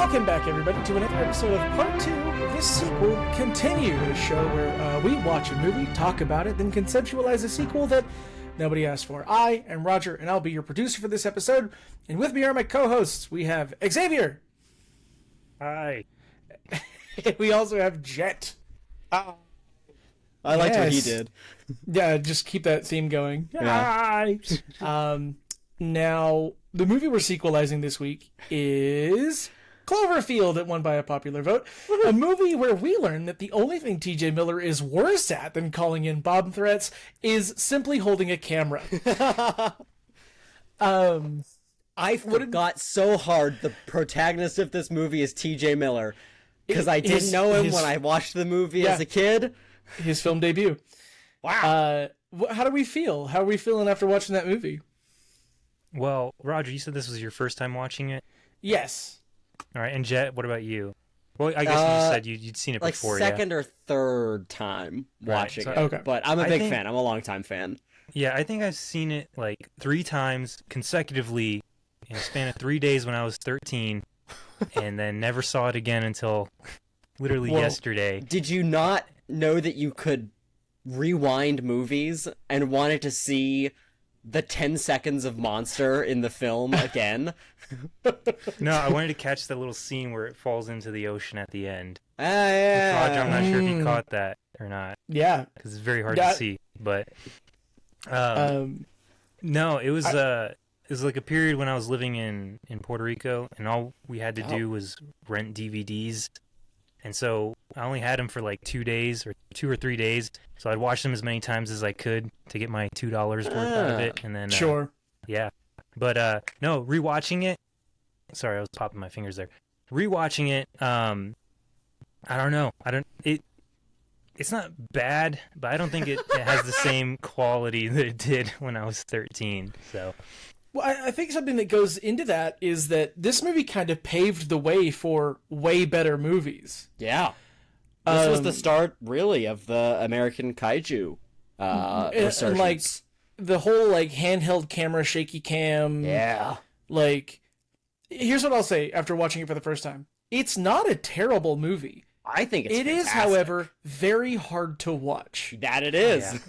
Welcome back, everybody, to another episode of Part 2 of The Sequel Continue, a show where we watch a movie, talk about it, then conceptualize a sequel that nobody asked for. I am Roger, and I'll be your producer for this episode, and with me are my co-hosts. We have Xavier. Hi. We also have Jett. I liked what he did. Yeah, just keep that theme going. Yeah. Hi. Now, the movie we're sequelizing this week is Cloverfield. It won by a popular vote. A movie where we learn that the only thing T.J. Miller is worse at than calling in bomb threats is simply holding a camera. I forgot so hard the protagonist of this movie is T.J. Miller. Because I didn't know him when I watched the movie as a kid. His film debut. Wow. How do we feel? How are we feeling after watching that movie? Well, Roger, you said this was your first time watching it? Yes. All right, and Jet, what about you? Well, I guess you just said you'd seen it like before, second or third time watching it. Okay. But I'm a big fan. I'm a longtime fan. Yeah, I think I've seen it like 3 times consecutively in a span of 3 days when I was 13, and then never saw it again until literally yesterday. Did you not know that you could rewind movies and wanted to see the 10 seconds of monster in the film again? No, I wanted to catch the little scene where it falls into the ocean at the end. Yeah. Roger, I'm not sure if you caught that or not. Yeah. Because it's very hard to see. But no, it was like a period when I was living in Puerto Rico, and all we had to do was rent DVDs. And so I only had them for like 2 days or 2 or 3 days. So I'd watch them as many times as I could to get my $2 worth out of it. And then, Sure. Yeah. But no, rewatching it. Sorry, I was popping my fingers there. Rewatching it, I don't know. It's not bad, but I don't think it has the same quality that it did when I was 13. So. Well, I think something that goes into that is that this movie kind of paved the way for way better movies. Yeah. This was the start, really, of the American kaiju resurgence. And, like, the whole, like, handheld camera, shaky cam. Yeah. Like, here's what I'll say after watching it for the first time. It's not a terrible movie. I think it's fantastic. It is, however, very hard to watch. That it is.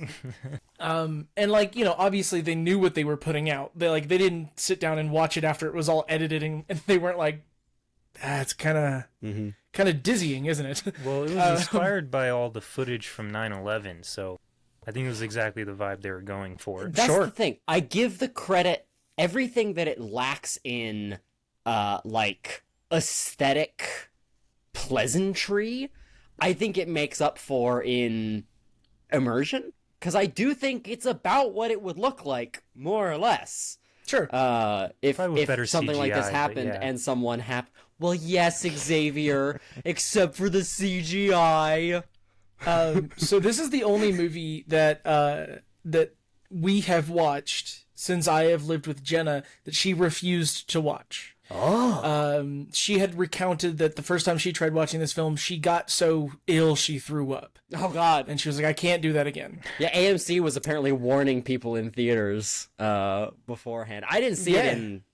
Yeah. And like, you know, obviously they knew what they were putting out. They didn't sit down and watch it after it was all edited, and they weren't like, it's kind of dizzying, isn't it? Well, it was inspired by all the footage from 9/11, so I think it was exactly the vibe they were going for. That's the thing. I give the credit, everything that it lacks in, like, aesthetic pleasantry, I think it makes up for in immersion, because I do think it's about what it would look like, more or less. Sure. If CGI, something like this happened and someone well, yes, Xavier, except for the CGI. So this is the only movie that we have watched since I have lived with Jenna that she refused to watch. Oh. She had recounted that the first time she tried watching this film, she got so ill she threw up. Oh, God. And she was like, I can't do that again. Yeah, AMC was apparently warning people in theaters beforehand. I didn't see it in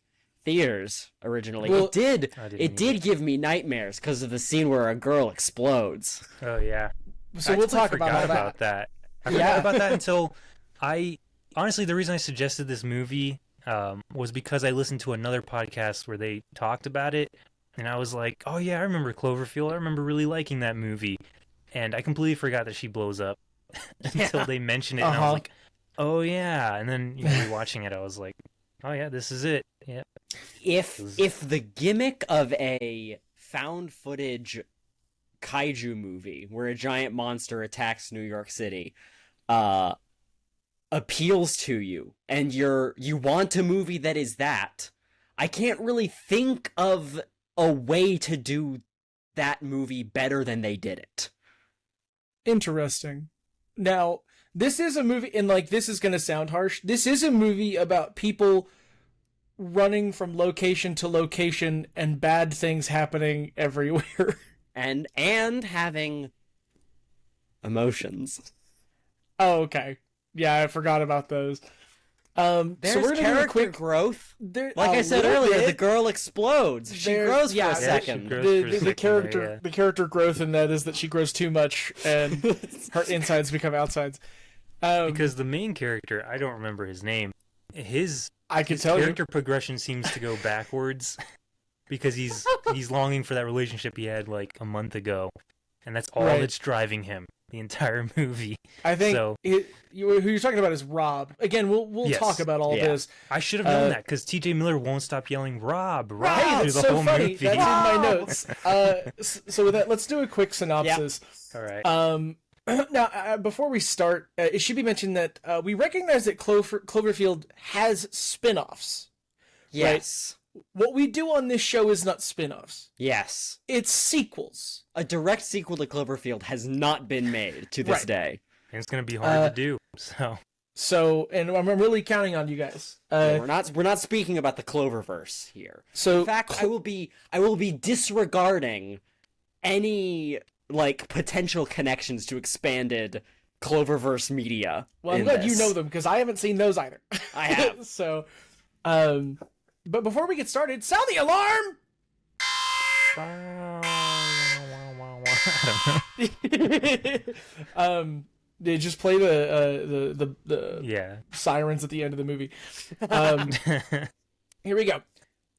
theaters originally. Well, it did give me nightmares because of the scene where a girl explodes. Oh, yeah. So we'll talk about that. I forgot about that until honestly, the reason I suggested this movie was because I listened to another podcast where they talked about it, and I was like, oh yeah, I remember Cloverfield. I remember really liking that movie. And I completely forgot that she blows up until they mentioned it, and I was like, oh yeah. And then rewatching it, I was like, oh yeah, this is it. Yeah. If the gimmick of a found footage kaiju movie where a giant monster attacks New York City appeals to you, and you want a movie that is that, I can't really think of a way to do that movie better than they did it. Interesting. Now, this is a movie, and like, this is going to sound harsh, this is a movie about people running from location to location and bad things happening everywhere. And having emotions. Oh, okay. Yeah, I forgot about those. There's so we're gonna character do a quick growth. there, Like I said little earlier, bit. the girl explodes. She grows for a second. The character growth in that is that she grows too much and her insides become outsides. Because the main character, I don't remember his name. His character progression seems to go backwards because he's longing for that relationship he had like a month ago, and that's all that's driving him the entire movie. I think so. Who you're talking about is Rob. Again, we'll talk about all this. I should have known that because T.J. Miller won't stop yelling Rob through that's the so whole funny. movie. That's in my notes. So with that, let's do a quick synopsis. All right. Now, before we start, it should be mentioned that we recognize that Cloverfield has spin-offs. Yes. Right? What we do on this show is not spin-offs. Yes. It's sequels. A direct sequel to Cloverfield has not been made to this day. And it's going to be hard to do, So, and I'm really counting on you guys. We're not speaking about the Cloververse here. So, in fact, I will be disregarding any like potential connections to expanded Cloververse media. Well, I'm glad you know them because I haven't seen those either. I have. So, but before we get started, sound the alarm. They just play the sirens at the end of the movie. Here we go.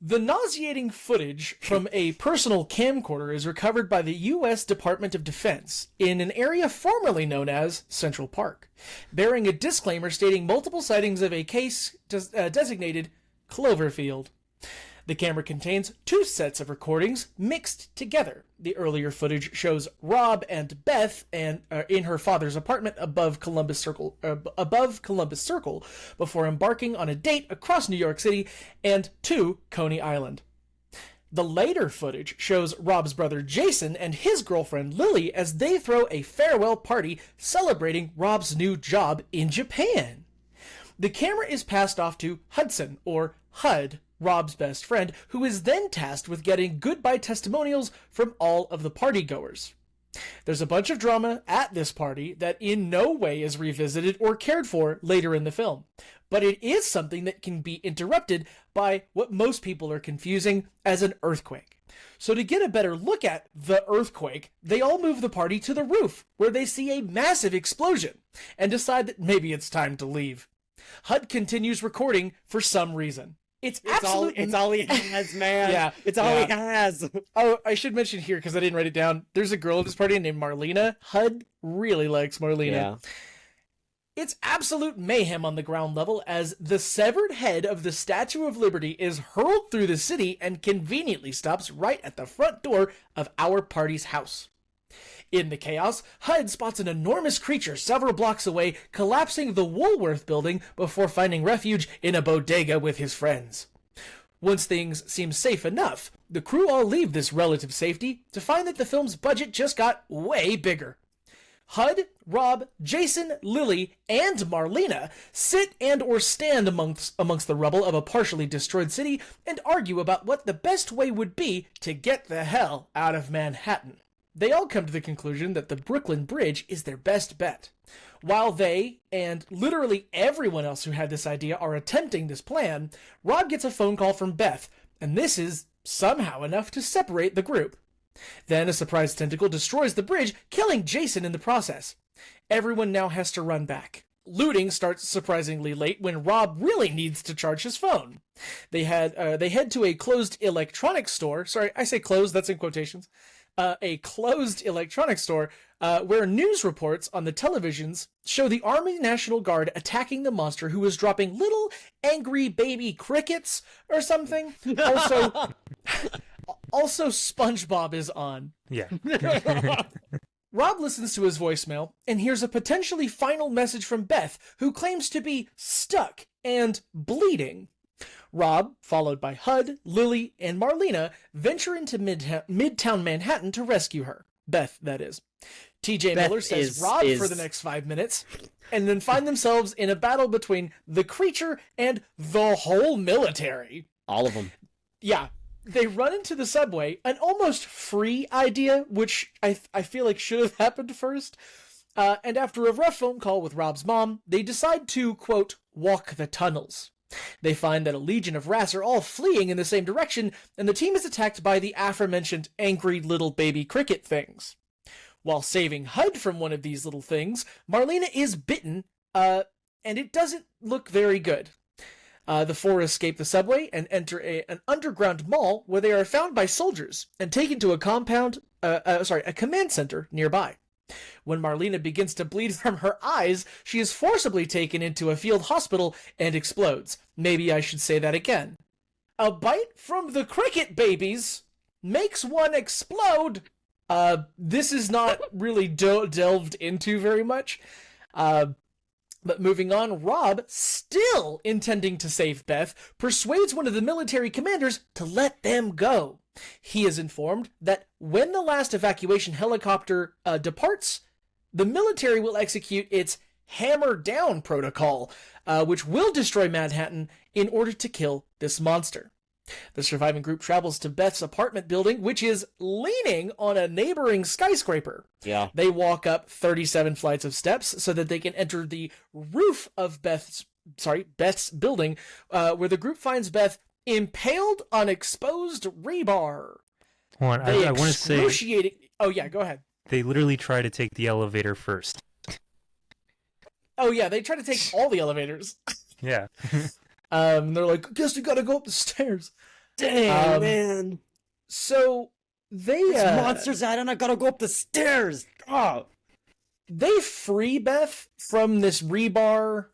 The nauseating footage from a personal camcorder is recovered by the U.S. Department of Defense in an area formerly known as Central Park, bearing a disclaimer stating multiple sightings of a case designated Cloverfield. The camera contains 2 sets of recordings mixed together. The earlier footage shows Rob and Beth in her father's apartment above Columbus Circle before embarking on a date across New York City and to Coney Island. The later footage shows Rob's brother Jason and his girlfriend Lily as they throw a farewell party celebrating Rob's new job in Japan. The camera is passed off to Hudson, or HUD, Rob's best friend, who is then tasked with getting goodbye testimonials from all of the partygoers. There's a bunch of drama at this party that in no way is revisited or cared for later in the film, but it is something that can be interrupted by what most people are confusing as an earthquake. So to get a better look at the earthquake, they all move the party to the roof, where they see a massive explosion, and decide that maybe it's time to leave. HUD continues recording for some reason. It's all he has, man. Yeah. It's all he has. Oh, I should mention here, because I didn't write it down, there's a girl at this party named Marlena. HUD really likes Marlena. Yeah. It's absolute mayhem on the ground level as the severed head of the Statue of Liberty is hurled through the city and conveniently stops right at the front door of our party's house. In the chaos, HUD spots an enormous creature several blocks away, collapsing the Woolworth building before finding refuge in a bodega with his friends. Once things seem safe enough, the crew all leave this relative safety to find that the film's budget just got way bigger. HUD, Rob, Jason, Lily, and Marlena sit and or stand amongst the rubble of a partially destroyed city and argue about what the best way would be to get the hell out of Manhattan. They all come to the conclusion that the Brooklyn Bridge is their best bet. While they, and literally everyone else who had this idea, are attempting this plan, Rob gets a phone call from Beth, and this is somehow enough to separate the group. Then a surprise tentacle destroys the bridge, killing Jason in the process. Everyone now has to run back. Looting starts surprisingly late when Rob really needs to charge his phone. They head to a closed electronics store. Sorry, I say closed, that's in quotations. A closed electronics store where news reports on the televisions show the Army National Guard attacking the monster who is dropping little angry baby crickets or something. Also SpongeBob is on. Yeah. Rob listens to his voicemail and hears a potentially final message from Beth, who claims to be stuck and bleeding. Rob, followed by HUD, Lily, and Marlena, venture into Midtown Manhattan to rescue her. Beth, that is. TJ Miller says Rob for the next 5 minutes, and then find themselves in a battle between the creature and the whole military. All of them. Yeah. They run into the subway, an almost free idea, which I feel like should have happened first. And after a rough phone call with Rob's mom, they decide to, quote, walk the tunnels. They find that a legion of rats are all fleeing in the same direction, and the team is attacked by the aforementioned angry little baby cricket things. While saving Hud from one of these little things, Marlena is bitten, and it doesn't look very good. The four escape the subway and enter an underground mall where they are found by soldiers and taken to a command center nearby. When Marlena begins to bleed from her eyes, she is forcibly taken into a field hospital and explodes. Maybe I should say that again. A bite from the cricket babies makes one explode. This is not really delved into very much. But moving on, Rob, still intending to save Beth, persuades one of the military commanders to let them go. He is informed that when the last evacuation helicopter departs, the military will execute its hammer down protocol, which will destroy Manhattan in order to kill this monster. The surviving group travels to Beth's apartment building, which is leaning on a neighboring skyscraper. Yeah. They walk up 37 flights of steps so that they can enter the roof of Beth's building, where the group finds Beth impaled on exposed rebar. Hold on, I want to say... Oh, yeah, go ahead. They literally try to take the elevator first. Oh, yeah, they try to take all the elevators. Yeah. They're like, guess we gotta go up the stairs. Dang, man. So, they... monster's out and I gotta go up the stairs! Oh! They free Beth from this rebar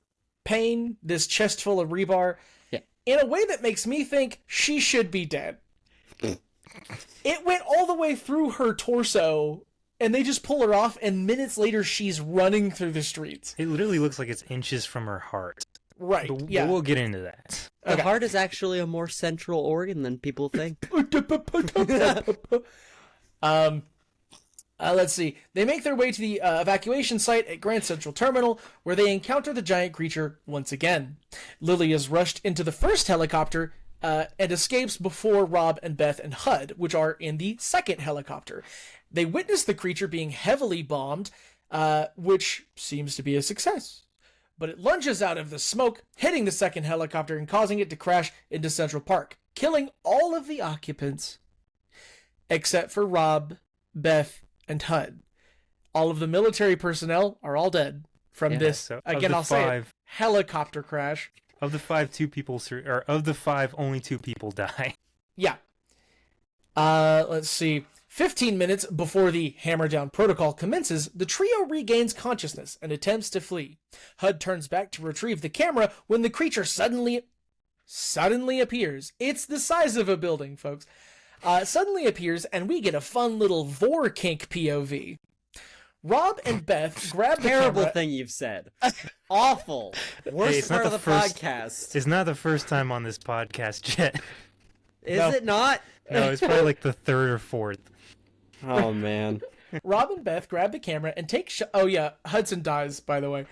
pain, this chest full of rebar, in a way that makes me think she should be dead. It went all the way through her torso, and they just pull her off, and minutes later she's running through the streets. It literally looks like it's inches from her heart. Right, But yeah. we'll get into that. The heart is actually a more central organ than people think. Let's see. They make their way to the evacuation site at Grand Central Terminal, where they encounter the giant creature once again. Lily is rushed into the first helicopter and escapes before Rob and Beth and Hud, which are in the second helicopter. They witness the creature being heavily bombed, which seems to be a success. But it lunges out of the smoke, hitting the second helicopter and causing it to crash into Central Park, killing all of the occupants, except for Rob, Beth, and Hud. All of the military personnel are all dead from this, so again, I'll say it, helicopter crash. Of the five, only 2 people die. Yeah. Let's see. 15 minutes before the hammer down protocol commences, the trio regains consciousness and attempts to flee. Hud turns back to retrieve the camera when the creature suddenly appears. It's the size of a building, folks. Suddenly appears, and we get a fun little vor kink POV. Rob and Beth grab the Terrible camera. thing you've said. Awful. Worst part of the podcast. It's not the first time on this podcast, Jet. Is it not? No, it's probably like the 3rd or 4th. Oh, man. Rob and Beth grab the camera and take... Oh, yeah, Hudson dies, by the way.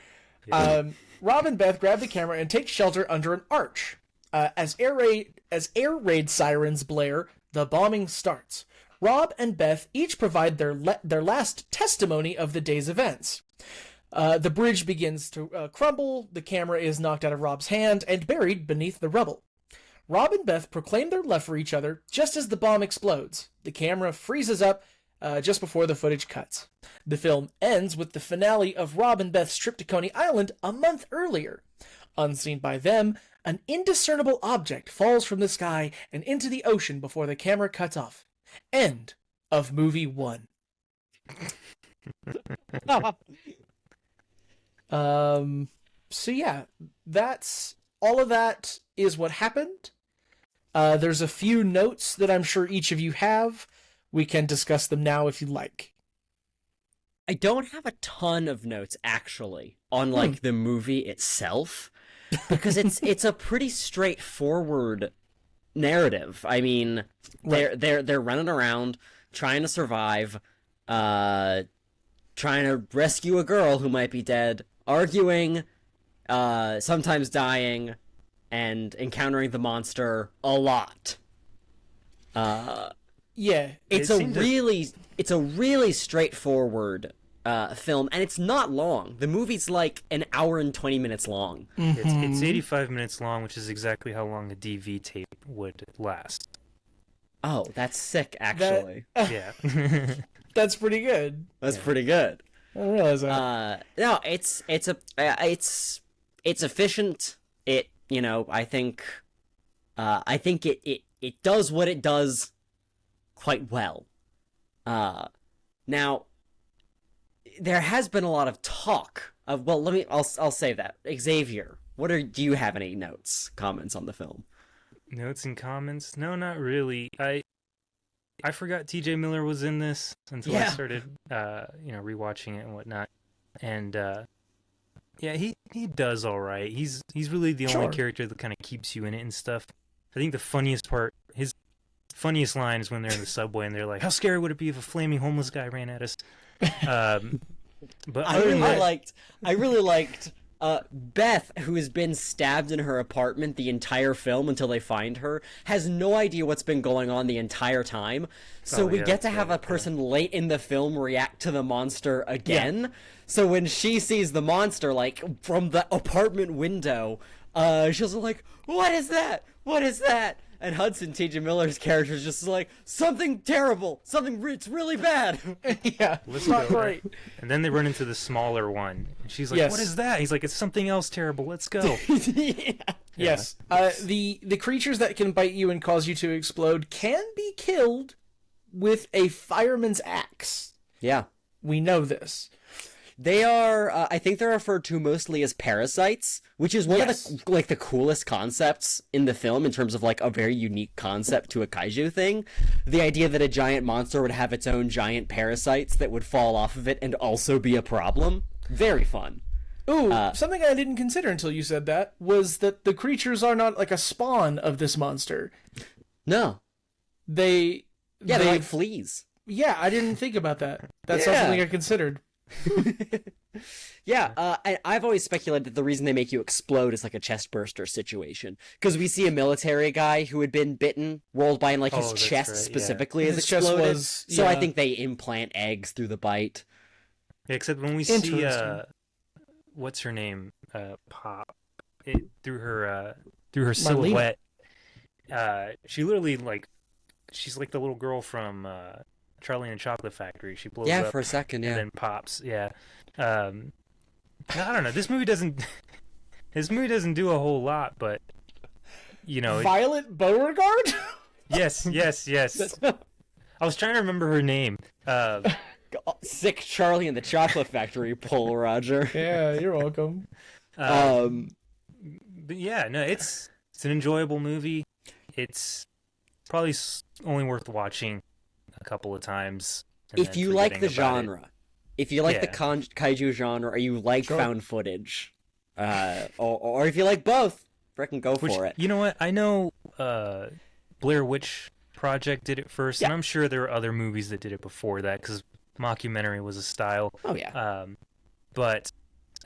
Yeah. Rob and Beth grab the camera and take shelter under an arch. As air raid sirens blare, the bombing starts. Rob and Beth each provide their last testimony of the day's events. The bridge begins to crumble, the camera is knocked out of Rob's hand and buried beneath the rubble. Rob and Beth proclaim their love for each other just as the bomb explodes. The camera freezes up just before the footage cuts. The film ends with the finale of Rob and Beth's trip to Coney Island a month earlier. Unseen by them, an indiscernible object falls from the sky and into the ocean before the camera cuts off. End of movie 1. So yeah, that's all of that is what happened. There's a few notes that I'm sure each of you have. We can discuss them now if you like. I don't have a ton of notes, actually, on, like, the movie itself, because it's a pretty straightforward narrative. I mean, they're running around, trying to survive, trying to rescue a girl who might be dead, arguing, sometimes dying, and encountering the monster a lot. Yeah, it's a really straightforward film, and it's not long. The movie's like an hour and 20 minutes long. It's 85 minutes long, which is exactly how long a DV tape would last. Oh, that's sick, actually. Yeah. That's pretty good. That's pretty good. I didn't realize that. No, it's efficient. It, I think it does what it does quite well. Now, there has been a lot of talk of, well, I'll say that. Xavier, do you have any comments on the film? Notes and comments? No, not really. I forgot TJ Miller was in this until I started, rewatching it and whatnot. And, he does all right. He's really the only character that kind of keeps you in it and stuff. I think the funniest part, his funniest line is when they're in the subway and they're like, how scary would it be if a flaming homeless guy ran at us? But I really liked Beth, who has been stabbed in her apartment the entire film until they find her, has no idea what's been going on the entire time. So we get to have a person late in the film react to the monster again. Yeah. So when she sees the monster, like, from the apartment window, she's like, what is that? What is that? And Hudson, T.J. Miller's character, is just like, something terrible, it's really bad. Yeah, it's not great. And then they run into the smaller one, and she's like, what is that? He's like, it's something else terrible, let's go. Yes. The creatures that can bite you and cause you to explode can be killed with a fireman's axe. Yeah. We know this. They are, I think they're referred to mostly as parasites, which is one of the coolest concepts in the film in terms of like a very unique concept to a kaiju thing. The idea that a giant monster would have its own giant parasites that would fall off of it and also be a problem. Very fun. Ooh, something I didn't consider until you said that was that the creatures are not like a spawn of this monster. No. They're like fleas. Yeah, I didn't think about that. That's not something I considered. And I've always speculated that the reason they make you explode is like a chest burster situation, because we see a military guy who had been bitten rolled by and like his chest specifically is exploded. So I think they implant eggs through the bite. Yeah, except when we see what's her name pop through her silhouette, she literally she's like the little girl from Charlie and the Chocolate Factory. She blows up for a second, and then pops. I don't know. This movie doesn't do a whole lot, but Violet Beauregard? Yes. I was trying to remember her name. Sick Charlie and the Chocolate Factory pull, Roger. Yeah, you're welcome. But yeah, no, it's an enjoyable movie. It's probably only worth watching a couple of times. If you like the genre, if you like the kaiju genre, or you like found footage, or if you like both, frickin' go for it. You know what? I know Blair Witch Project did it first, and I'm sure there are other movies that did it before that, because mockumentary was a style. Oh, yeah. But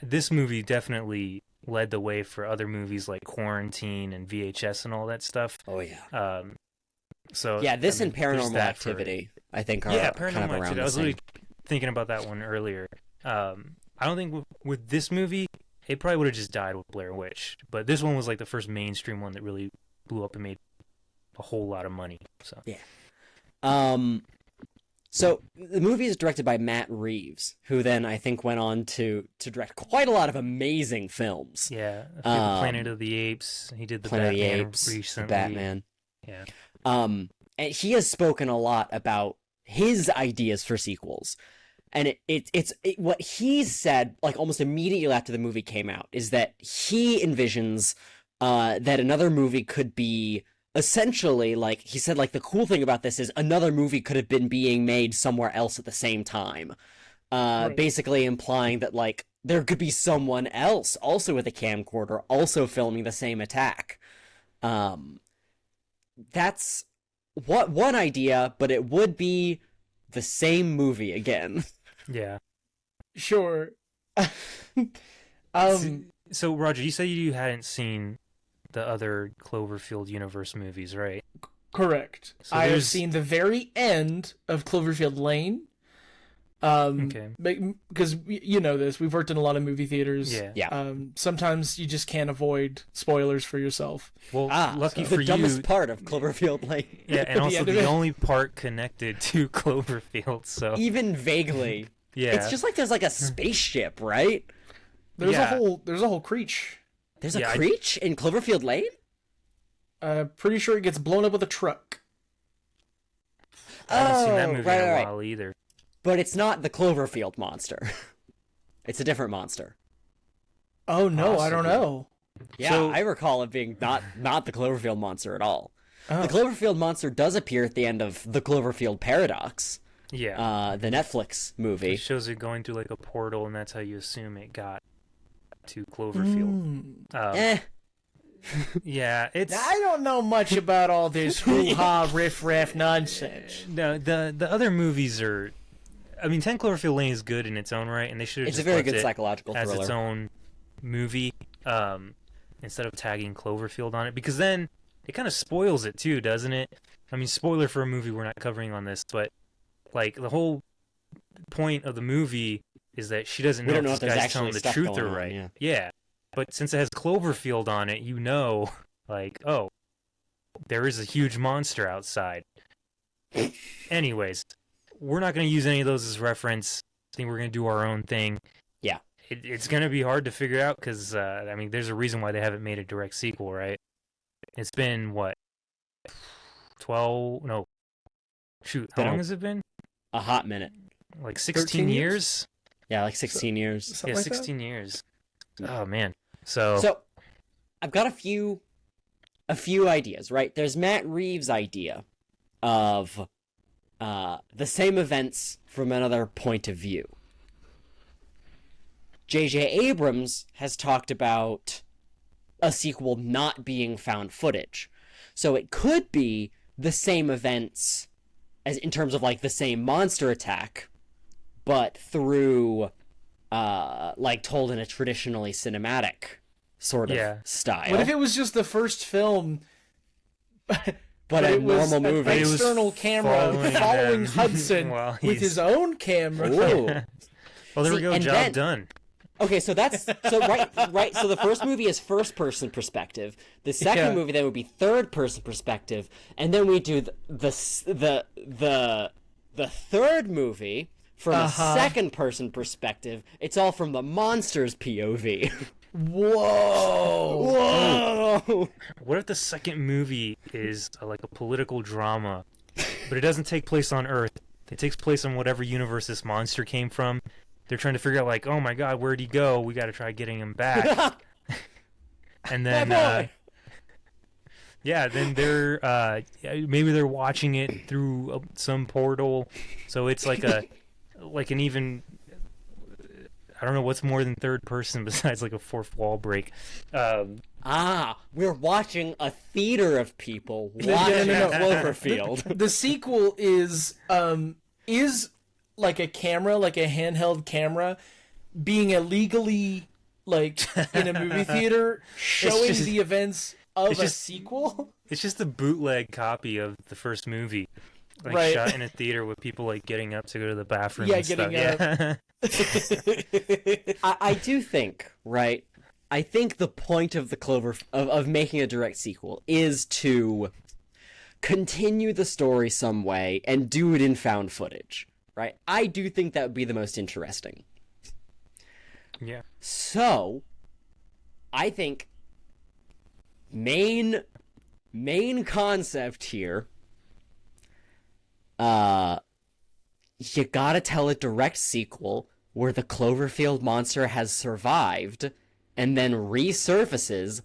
this movie definitely led the way for other movies like Quarantine and VHS and all that stuff. Oh, yeah. So this and Paranormal Activity, I think, are Paranormal kind of around Activity. the I was same. really thinking about that one earlier. I don't think with this movie, it probably would have just died with Blair Witch. But this one was like the first mainstream one that really blew up and made a whole lot of money. So So the movie is directed by Matt Reeves, who then I think went on to direct quite a lot of amazing films. Yeah, Planet of the Apes. He did the Batman recently. Batman. Yeah. And he has spoken a lot about his ideas for sequels. And it's what he said, like almost immediately after the movie came out, is that he envisions that another movie could be essentially, like he said, like the cool thing about this is another movie could have been being made somewhere else at the same time. Basically implying that like there could be someone else also with a camcorder also filming the same attack. That's one idea, but it would be the same movie again. Yeah. Sure. So Roger, you said you hadn't seen the other Cloverfield universe movies, right? Correct. So I have seen the very end of Cloverfield Lane. Okay. Because you know this, we've worked in a lot of movie theaters. Yeah. Sometimes you just can't avoid spoilers for yourself. Well, lucky the for you, dumbest part of Cloverfield Lane. yeah, and the also end of the it. only part connected to Cloverfield. So Even vaguely. yeah, It's just like there's like a spaceship, right? There's Yeah. a whole creature. There's a Yeah, creature in Cloverfield Lane? Pretty sure it gets blown up with a truck. I haven't seen that Oh, movie right, in a right. while either. But it's not the Cloverfield monster. It's a different monster. Oh no, I don't Possibly. know. Yeah, So- I recall it being not the Cloverfield monster at all. Oh. The Cloverfield monster does appear at the end of The Cloverfield Paradox, Yeah, the Netflix movie. it shows it going through like a portal, and that's how you assume it got to Cloverfield. Eh. Yeah, it's I don't know much about all this hoo-ha riff-raff nonsense. no the other movies are. I mean, 10 Cloverfield Lane is good in its own right, and they should have It's a just very left good it psychological as thriller. its own movie, instead of tagging Cloverfield on it, because then it kind of spoils it too, doesn't it? I mean, spoiler for a movie we're not covering on this, but like the whole point of the movie is that she doesn't We know don't know if if this there's guy's telling actually the stuff truth or going on, right. yeah. But since it has Cloverfield on it, you know, like, oh, there is a huge monster outside. Anyways, we're not going to use any of those as reference. I think we're going to do our own thing. Yeah. It's going to be hard to figure out because, I mean, there's a reason why they haven't made a direct sequel, right? It's been, what, 12? No. Shoot, how Been a- long has it been? A hot minute. Like 16 13 years? years? Yeah, like 16 years. Something Yeah, like that? 16 years. Oh, man. So, So, I've got a few ideas, right? There's Matt Reeves' idea of the same events from another point of view. J.J. Abrams has talked about a sequel not being found footage. So it could be the same events as in terms of like the same monster attack, but through like told in a traditionally cinematic sort of Yeah. style. What if it was just the first film, but a it was normal an movie? It was external camera them following Hudson while with he's- his own camera? Ooh. well, there we See, go. and Job then- done. Okay, so that's so right. So the first movie is first person perspective. The second Yeah. movie then would be third person perspective, and then we do the third movie from a second person perspective. It's all from the monster's POV. Whoa! Whoa! What if the second movie is like a political drama, but it doesn't take place on Earth? It takes place on whatever universe this monster came from. They're trying to figure out, like, oh my God, where'd he go? We got to try getting him back. And then, boy. yeah, then they're maybe they're watching it through some portal, so it's like an even. I don't know what's more than third person besides like a fourth wall break. We're watching a theater of people no, watching no. Cloverfield. The sequel is like a camera, like a handheld camera, being illegally like in a movie theater, showing just- the events of it's a just- sequel. It's just a bootleg copy of the first movie, like Right. shot in a theater with people like getting up to go to the bathroom. Yeah, and stuff. getting Yeah. I do think, right? I think the point of the of making a direct sequel is to continue the story some way and do it in found footage, right? I do think that would be the most interesting. Yeah. So, I think main concept here, you gotta tell a direct sequel where the Cloverfield monster has survived and then resurfaces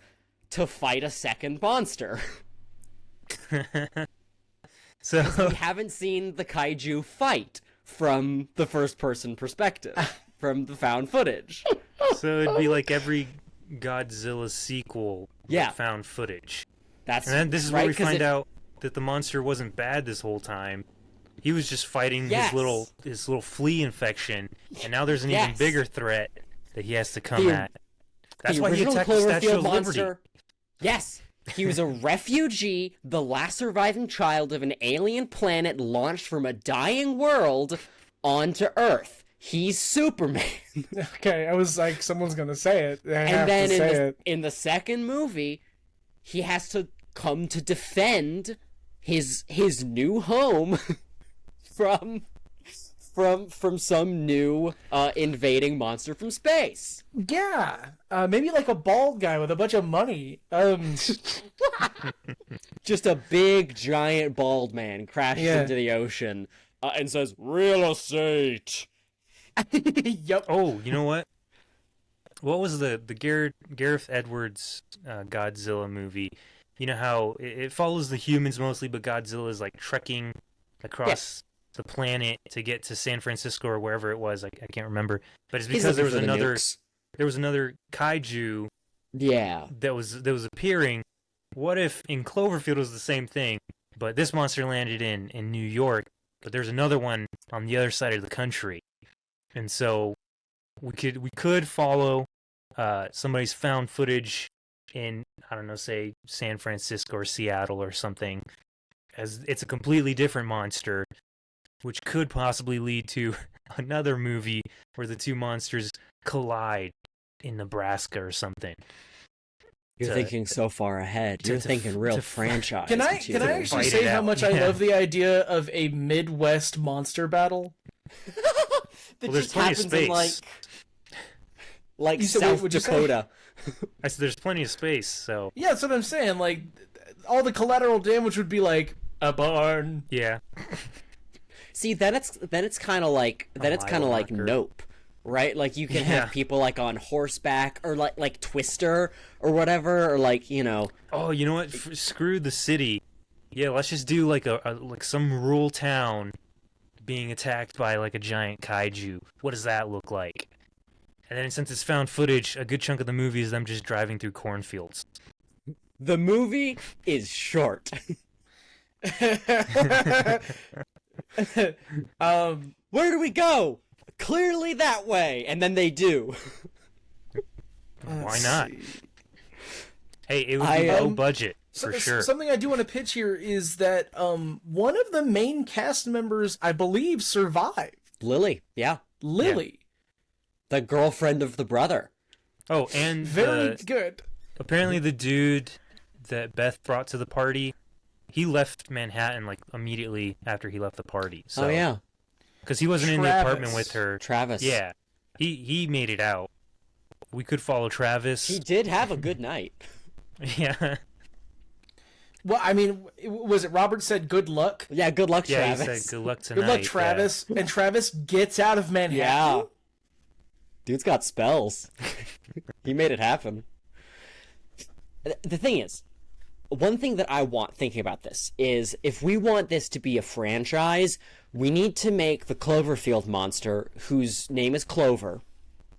to fight a second monster. So We haven't seen the kaiju fight from the first person perspective, from the found footage. so it'd be like every Godzilla sequel with Yeah. found footage. That's And then this is right, where we 'cause find it- out that the monster wasn't bad this whole time. He was just fighting Yes. his little flea infection, and now there's an even Yes. bigger threat that he has to come The- at. That's the why he original attacked the Statue Cloverfield of Liberty. monster. Yes, he was a refugee, the last surviving child of an alien planet launched from a dying world, onto Earth. He's Superman. Okay, I was like, someone's gonna say it. I have And then to say it. in the second movie, he has to come to defend his new home from some new invading monster from space. Yeah, maybe like a bald guy with a bunch of money. Just a big, giant, bald man crashes Yeah. into the ocean and says, "Real estate." Yep. Oh, you know what? What was the Gareth Edwards Godzilla movie? You know how it follows the humans mostly, but Godzilla is like trekking across the planet to get to San Francisco or wherever it was. I can't remember. But it's because there was another kaiju Yeah. that was appearing. What if in Cloverfield it was the same thing, but this monster landed in New York, but there's another one on the other side of the country, and so we could follow somebody's found footage in, I don't know, say San Francisco or Seattle or something, as it's a completely different monster, which could possibly lead to another movie where the two monsters collide in Nebraska or something. You're thinking so far ahead. You're thinking real franchise. Can I material. actually Fight say it how out. much I Yeah. love the idea of a Midwest monster battle? That Well, there's just plenty of happens in space. You said- South what'd you say? Dakota. I said there's plenty of space, so Yeah, that's what I'm saying. Like, all the collateral damage would be like a barn. yeah. See, then it's kind of like mile marker. Nope, right? Like you can Yeah. have people like on horseback or like Twister or whatever, or like Oh, you know what? Screw the city. Yeah, let's just do like like some rural town being attacked by like a giant kaiju. What does that look like? And then since it's found footage, a good chunk of the movie is them just driving through cornfields. the movie is short. Where do we go? Clearly that way, and then they do. Why not? see. Hey, it would be low am- budget for sure. Something I do want to pitch here is that one of the main cast members, I believe, survived. Lily, yeah, Lily. the girlfriend of the brother. Oh, and Very good. apparently the dude that Beth brought to the party, he left Manhattan like immediately after he left the party. So, Oh yeah, because he wasn't in the Travis. apartment with her. Travis. Yeah, he made it out. We could follow Travis. he did have a good night. Yeah, Well, I mean, was it Robert said good luck? Yeah, good luck, yeah. Travis. He said good luck tonight. Good luck, yeah. Travis. And Travis gets out of Manhattan. Yeah. Dude's got spells. He made it happen. The thing is, one thing that I want thinking about this is if we want this to be a franchise, we need to make the Cloverfield monster, whose name is Clover,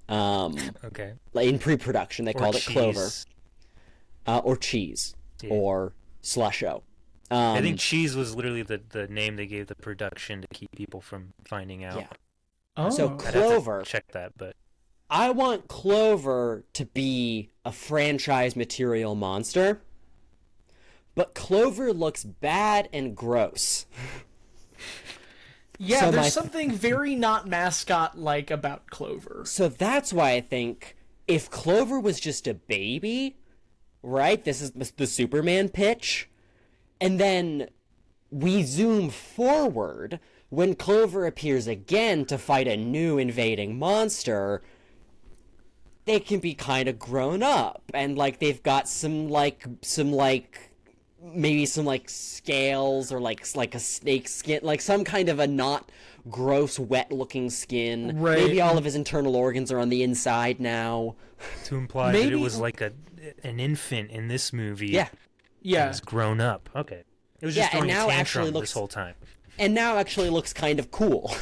Okay. in pre-production. They Or called it Clover. cheese. Or Cheese. Yeah. Or Slusho. I think cheese was literally the name they gave the production to keep people from finding out. Yeah. Oh. So I'd have to Clover, check that, but I want Clover to be a franchise material monster, but Clover looks bad and gross. Yeah, So there's my- something very not mascot-like about Clover. So that's why I think if Clover was just a baby, right? This is the Superman pitch. And then we zoom forward when Clover appears again to fight a new invading monster. They can be kind of grown up and like they've got some maybe some like scales or like a snake skin, like some kind of a not gross wet looking skin. Right. Maybe all of his internal organs are on the inside now. to imply that it Maybe- was like an infant in this movie. Yeah. Yeah. It's grown up. Okay. It was Yeah, just and throwing a now tantrum actually this looks- whole time. And now actually looks kind of cool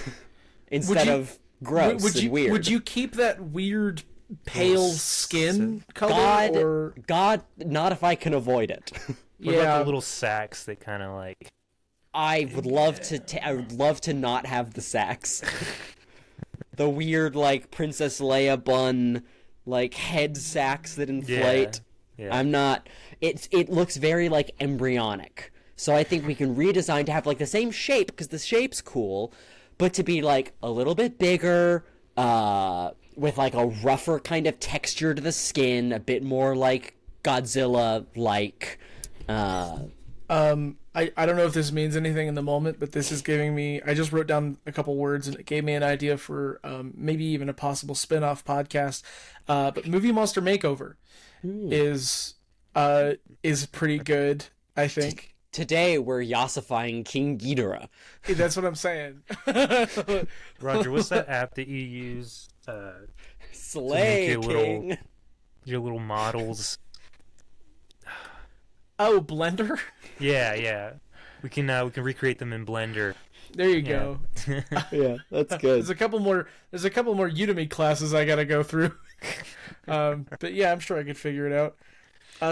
instead you- of gross would you and weird. would you keep that weird pale skin color? God, or... God, not if I can avoid it. What about Yeah. the little sacks that kind of like? I would love to. I would love to not have the sacks. The weird, like Princess Leia bun, like head sacks that inflate. Yeah. I'm not. It looks very like embryonic. So I think we can redesign to have like the same shape because the shape's cool, but to be like a little bit bigger, with like a rougher kind of texture to the skin, a bit more like Godzilla-like. I don't know if this means anything in the moment, but this is giving me. I just wrote down a couple words, and it gave me an idea for maybe even a possible spin-off podcast. But Movie Monster Makeover is pretty good, I think. Today we're yassifying King Ghidorah. That's what I'm saying. Roger, what's that app that you use? Slay King. Your little models. Oh, Blender? Yeah. We can recreate them in Blender. There you go. Yeah, that's good. There's a couple more Udemy classes I gotta go through. But yeah, I'm sure I could figure it out.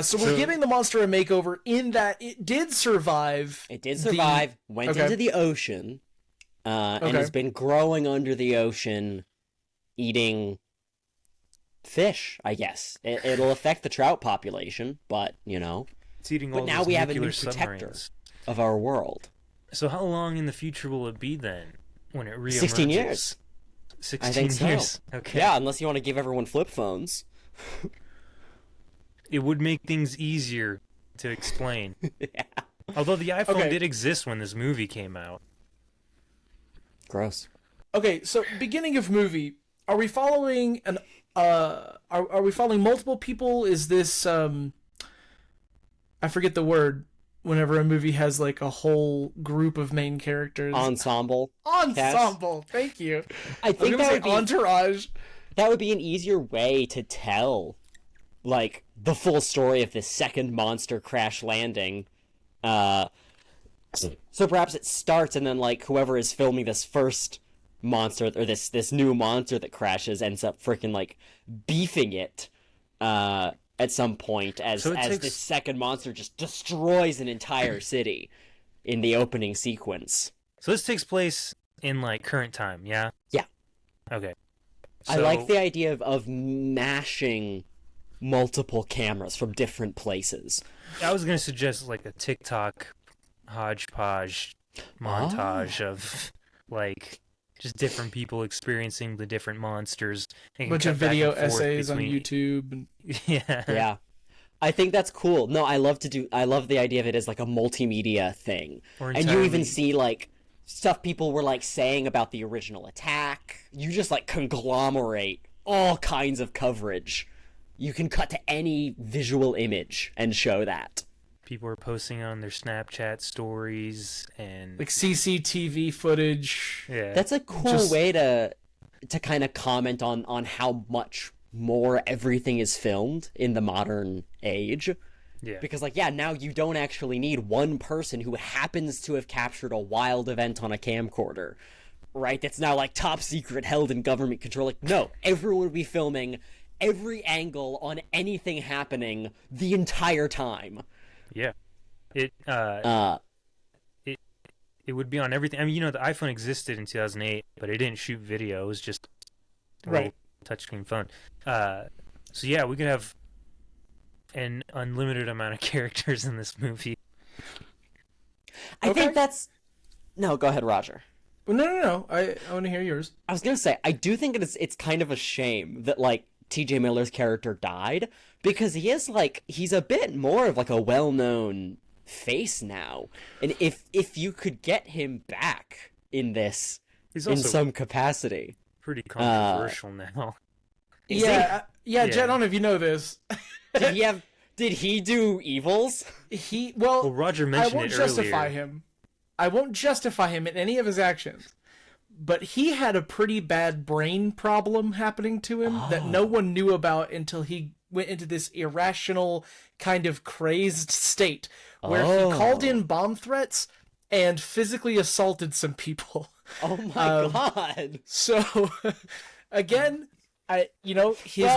So we're giving the monster a makeover in that it did survive. It did survive, went into the ocean, and has been growing under the ocean, eating fish, I guess. It'll affect the trout population, but, you know. It's eating all But now those we have a new nuclear protector submarines. of our world. So how long in the future will it be then when it reemerges? 16 years. 16 I think years. so. Okay. Yeah, unless you want to give everyone flip phones. It would make things easier to explain. Yeah. Although the iPhone did exist when this movie came out. Gross. Okay, so beginning of movie, are we following are we following multiple people? Is this I forget the word whenever a movie has like a whole group of main characters. Ensemble. Ensemble. Thank you. I think that would be entourage. That would be an easier way to tell, like, the full story of this second monster crash landing. So perhaps it starts and then, like, whoever is filming this first monster, or this new monster that crashes, ends up freaking, like, beefing it, at some point as this second monster just destroys an entire city in the opening sequence. So this takes place in, like, current time, yeah? Yeah. Okay. I like the idea of mashing multiple cameras from different places. I was going to suggest, like, a TikTok hodgepodge montage of, like, just different people experiencing the different monsters. A bunch of video essays on YouTube. Yeah. Yeah. I think that's cool. No, I love the idea of it as, like, a multimedia thing. And you even see, like, stuff people were, like, saying about the original attack. You just, like, conglomerate all kinds of coverage. You can cut to any visual image and show that. People are posting on their Snapchat stories and... like CCTV footage. Yeah. That's a cool way to kind of comment on how much more everything is filmed in the modern age. Yeah. Because, like, yeah, now you don't actually need one person who happens to have captured a wild event on a camcorder, right? That's now, like, top secret, held in government control. Like, no, everyone would be filming every angle on anything happening the entire time. Yeah. It would be on everything. I mean, you know, the iPhone existed in 2008, but it didn't shoot video. It was just a little touchscreen phone. So yeah, we could have an unlimited amount of characters in this movie. I think that's... No, go ahead, Roger. Well, no. I want to hear yours. I was gonna say, I do think it's kind of a shame that, like, T.J. Miller's character died, because he's a bit more of, like, a well-known face now. And if you could get him back in this, in some capacity... pretty controversial now. Yeah, Jett, I don't know if you know this. Did he do evils? Well, Roger mentioned I won't justify him. I won't justify him in any of his actions. But he had a pretty bad brain problem happening to him that no one knew about until he went into this irrational, kind of crazed state where he called in bomb threats and physically assaulted some people. Oh my god! So, again,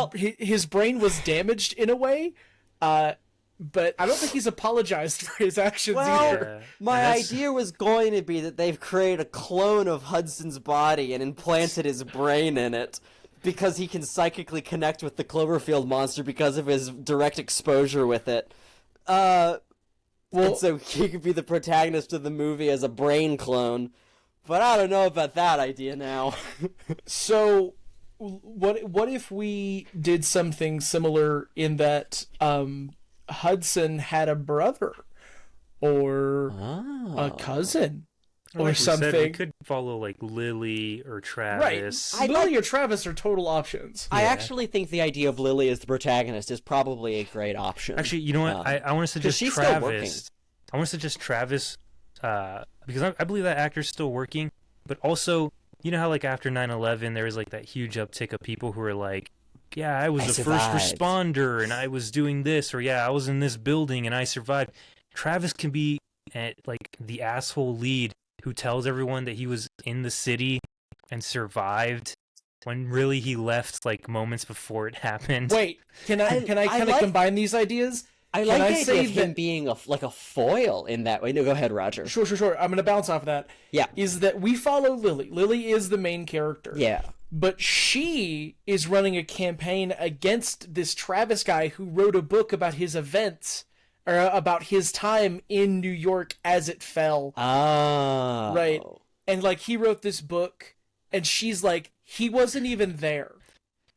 his brain was damaged in a way, but I don't think he's apologized for his actions either. My idea was going to be that they've created a clone of Hudson's body and implanted his brain in it, because he can psychically connect with the Cloverfield monster because of his direct exposure with it. And so he could be the protagonist of the movie as a brain clone. But I don't know about that idea now. So, what if we did something similar in that Hudson had a brother or a cousin or Like something? we said, we could follow like Lily or Travis. Right. Lily or Travis are total options. I actually think the idea of Lily as the protagonist is probably a great option. Actually, you know what? I want to suggest she's still working. Travis. I want to suggest Travis because I believe that actor's still working. But also, you know how like after 9/11, there was like that huge uptick of people who were like, yeah, I was the first responder and I was doing this, or yeah, I was in this building and I survived. Travis can be like the asshole lead who tells everyone that he was in the city and survived when really he left like moments before it happened. Wait, can I kind of combine these ideas? I like the idea of him being a foil in that way. No, go ahead, Roger. Sure. I'm going to bounce off of that. Yeah. Is that we follow Lily. Lily is the main character. Yeah. But she is running a campaign against this Travis guy who wrote a book about his events, or about his time in New York as it fell. Oh. Right. And like he wrote this book, and she's like, he wasn't even there.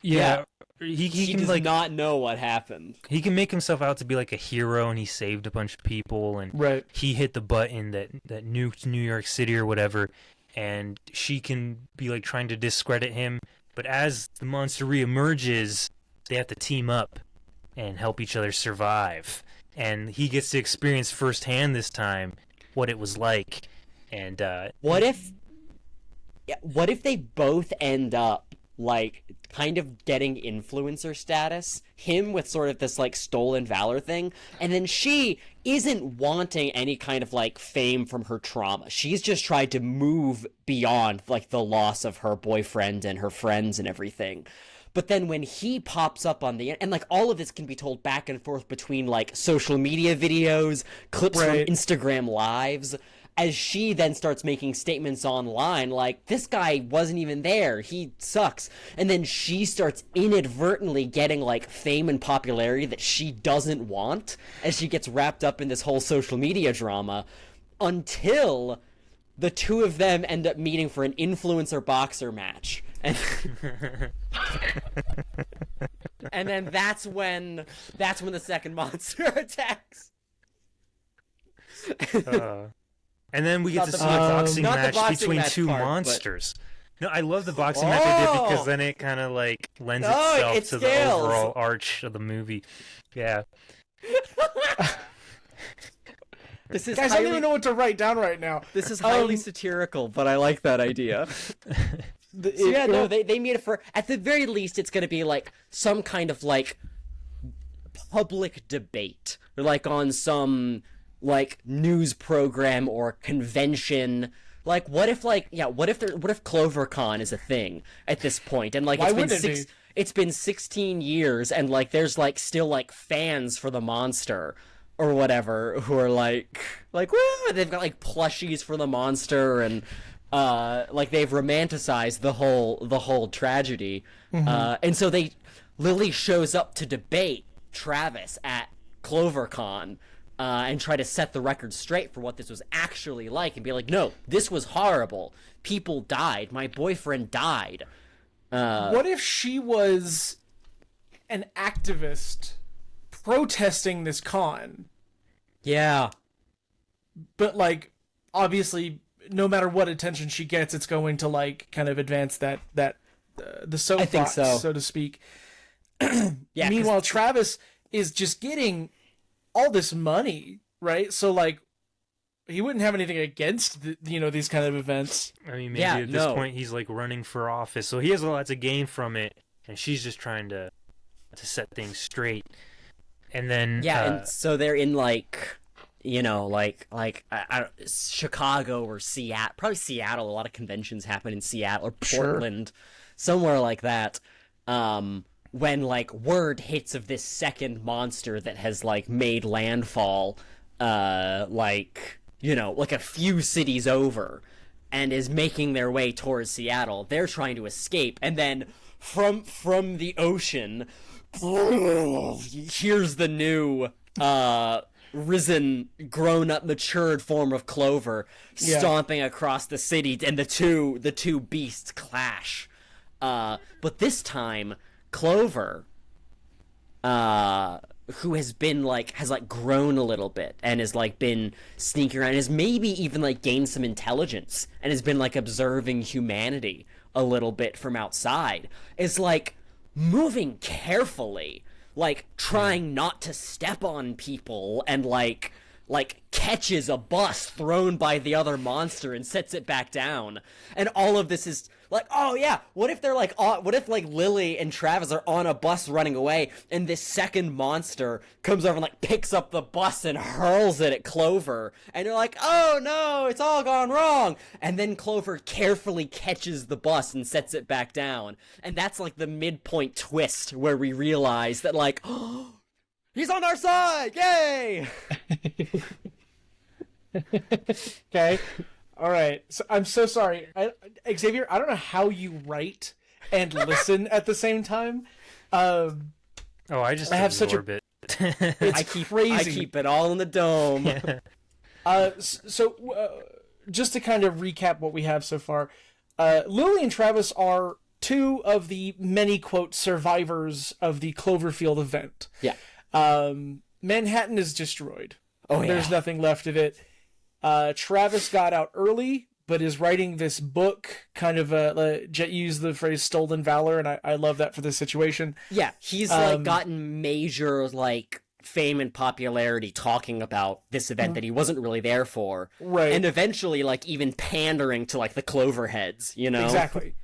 Yeah. He can does like not know what happened. He can make himself out to be like a hero, and he saved a bunch of people, and he hit the button that nuked New York City or whatever, and she can be like trying to discredit him. But as the monster reemerges, they have to team up and help each other survive. And he gets to experience firsthand this time what it was like. And what if they both end up like kind of getting influencer status, him with sort of this like stolen valor thing, and then she isn't wanting any kind of like fame from her trauma. She's just tried to move beyond like the loss of her boyfriend and her friends and everything. But then when he pops up on the and like all of this can be told back and forth between like social media videos, clips from Instagram lives, as she then starts making statements online like, this guy wasn't even there, he sucks. And then she starts inadvertently getting like fame and popularity that she doesn't want as she gets wrapped up in this whole social media drama, until the two of them end up meeting for an influencer boxer match. And, and then that's when the second monster attacks. And then we get to see a boxing match between two monsters. No, I love the boxing match I did because then it kind of like lends itself to the overall arch of the movie. Yeah. Guys, I don't even know what to write down right now. This is highly satirical, but I like that idea. They made it for, at the very least, it's going to be like some kind of like public debate, or like on some like news program or what if CloverCon is a thing at this point, and like it's been 16 years, and like there's like still like fans for the monster or whatever who are like woo, they've got like plushies for the monster, and like they've romanticized the whole tragedy. And so Lily shows up to debate Travis at CloverCon, and try to set the record straight for what this was actually like, and be like, no, this was horrible. People died. My boyfriend died. What if she was an activist protesting this con? Yeah. But, like, obviously, no matter what attention she gets, it's going to, like, kind of advance the soapbox, so to speak. Yeah. Meanwhile, Travis is just getting all this money, right? So like he wouldn't have anything against these kind of events. I mean, maybe at this point he's like running for office, so he has a lot to gain from it, and she's just trying to set things straight. And then and so they're in like Chicago or Seattle, probably Seattle. A lot of conventions happen in Seattle or Portland, somewhere like that. When like word hits of this second monster that has like made landfall, like a few cities over, and is making their way towards Seattle, they're trying to escape, and then from the ocean, here's the new risen, grown-up, matured form of Clover stomping across the city, and the two beasts clash. But this time, Clover, who has been has grown a little bit and has been sneaking around, and has maybe even gained some intelligence and has been observing humanity a little bit from outside, is moving carefully, trying not to step on people, and catches a bus thrown by the other monster and sets it back down. And all of this is oh yeah, what if they're what if Lily and Travis are on a bus running away, and this second monster comes over and picks up the bus and hurls it at Clover, and you're oh no, it's all gone wrong. And then Clover carefully catches the bus and sets it back down. And that's the midpoint twist where we realize that oh, he's on our side! Yay! Okay. All right. So I'm so sorry. Xavier, I don't know how you write and listen at the same time. I have such a bit. It's crazy. I keep it all in the dome. Yeah. Just to kind of recap what we have so far, Lily and Travis are two of the many, quote, survivors of the Cloverfield event. Yeah. Manhattan is destroyed. Oh, yeah. There's nothing left of it. Travis got out early, but is writing this book, kind of Jett used the phrase stolen valor, and I love that for this situation. Yeah, he's gotten major fame and popularity talking about this event that he wasn't really there for. Right. And eventually even pandering to the Cloverheads, you know? Exactly.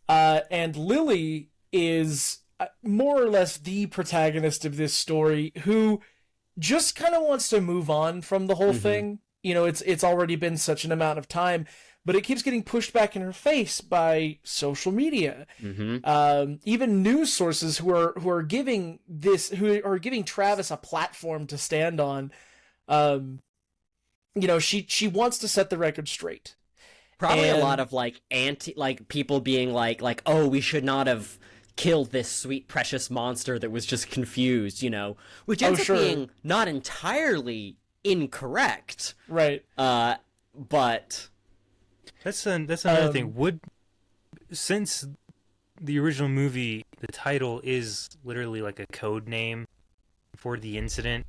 And Lily is more or less the protagonist of this story, who just kind of wants to move on from the whole thing. You know, it's already been such an amount of time, but it keeps getting pushed back in her face by social media. Even news sources who are giving Travis a platform to stand on. You know, she wants to set the record straight. Probably a lot of people being oh, we should not have killed this sweet precious monster that was just confused, you know, which ends up being not entirely incorrect, right? But that's another thing. Since the original movie, the title is literally a code name for the incident,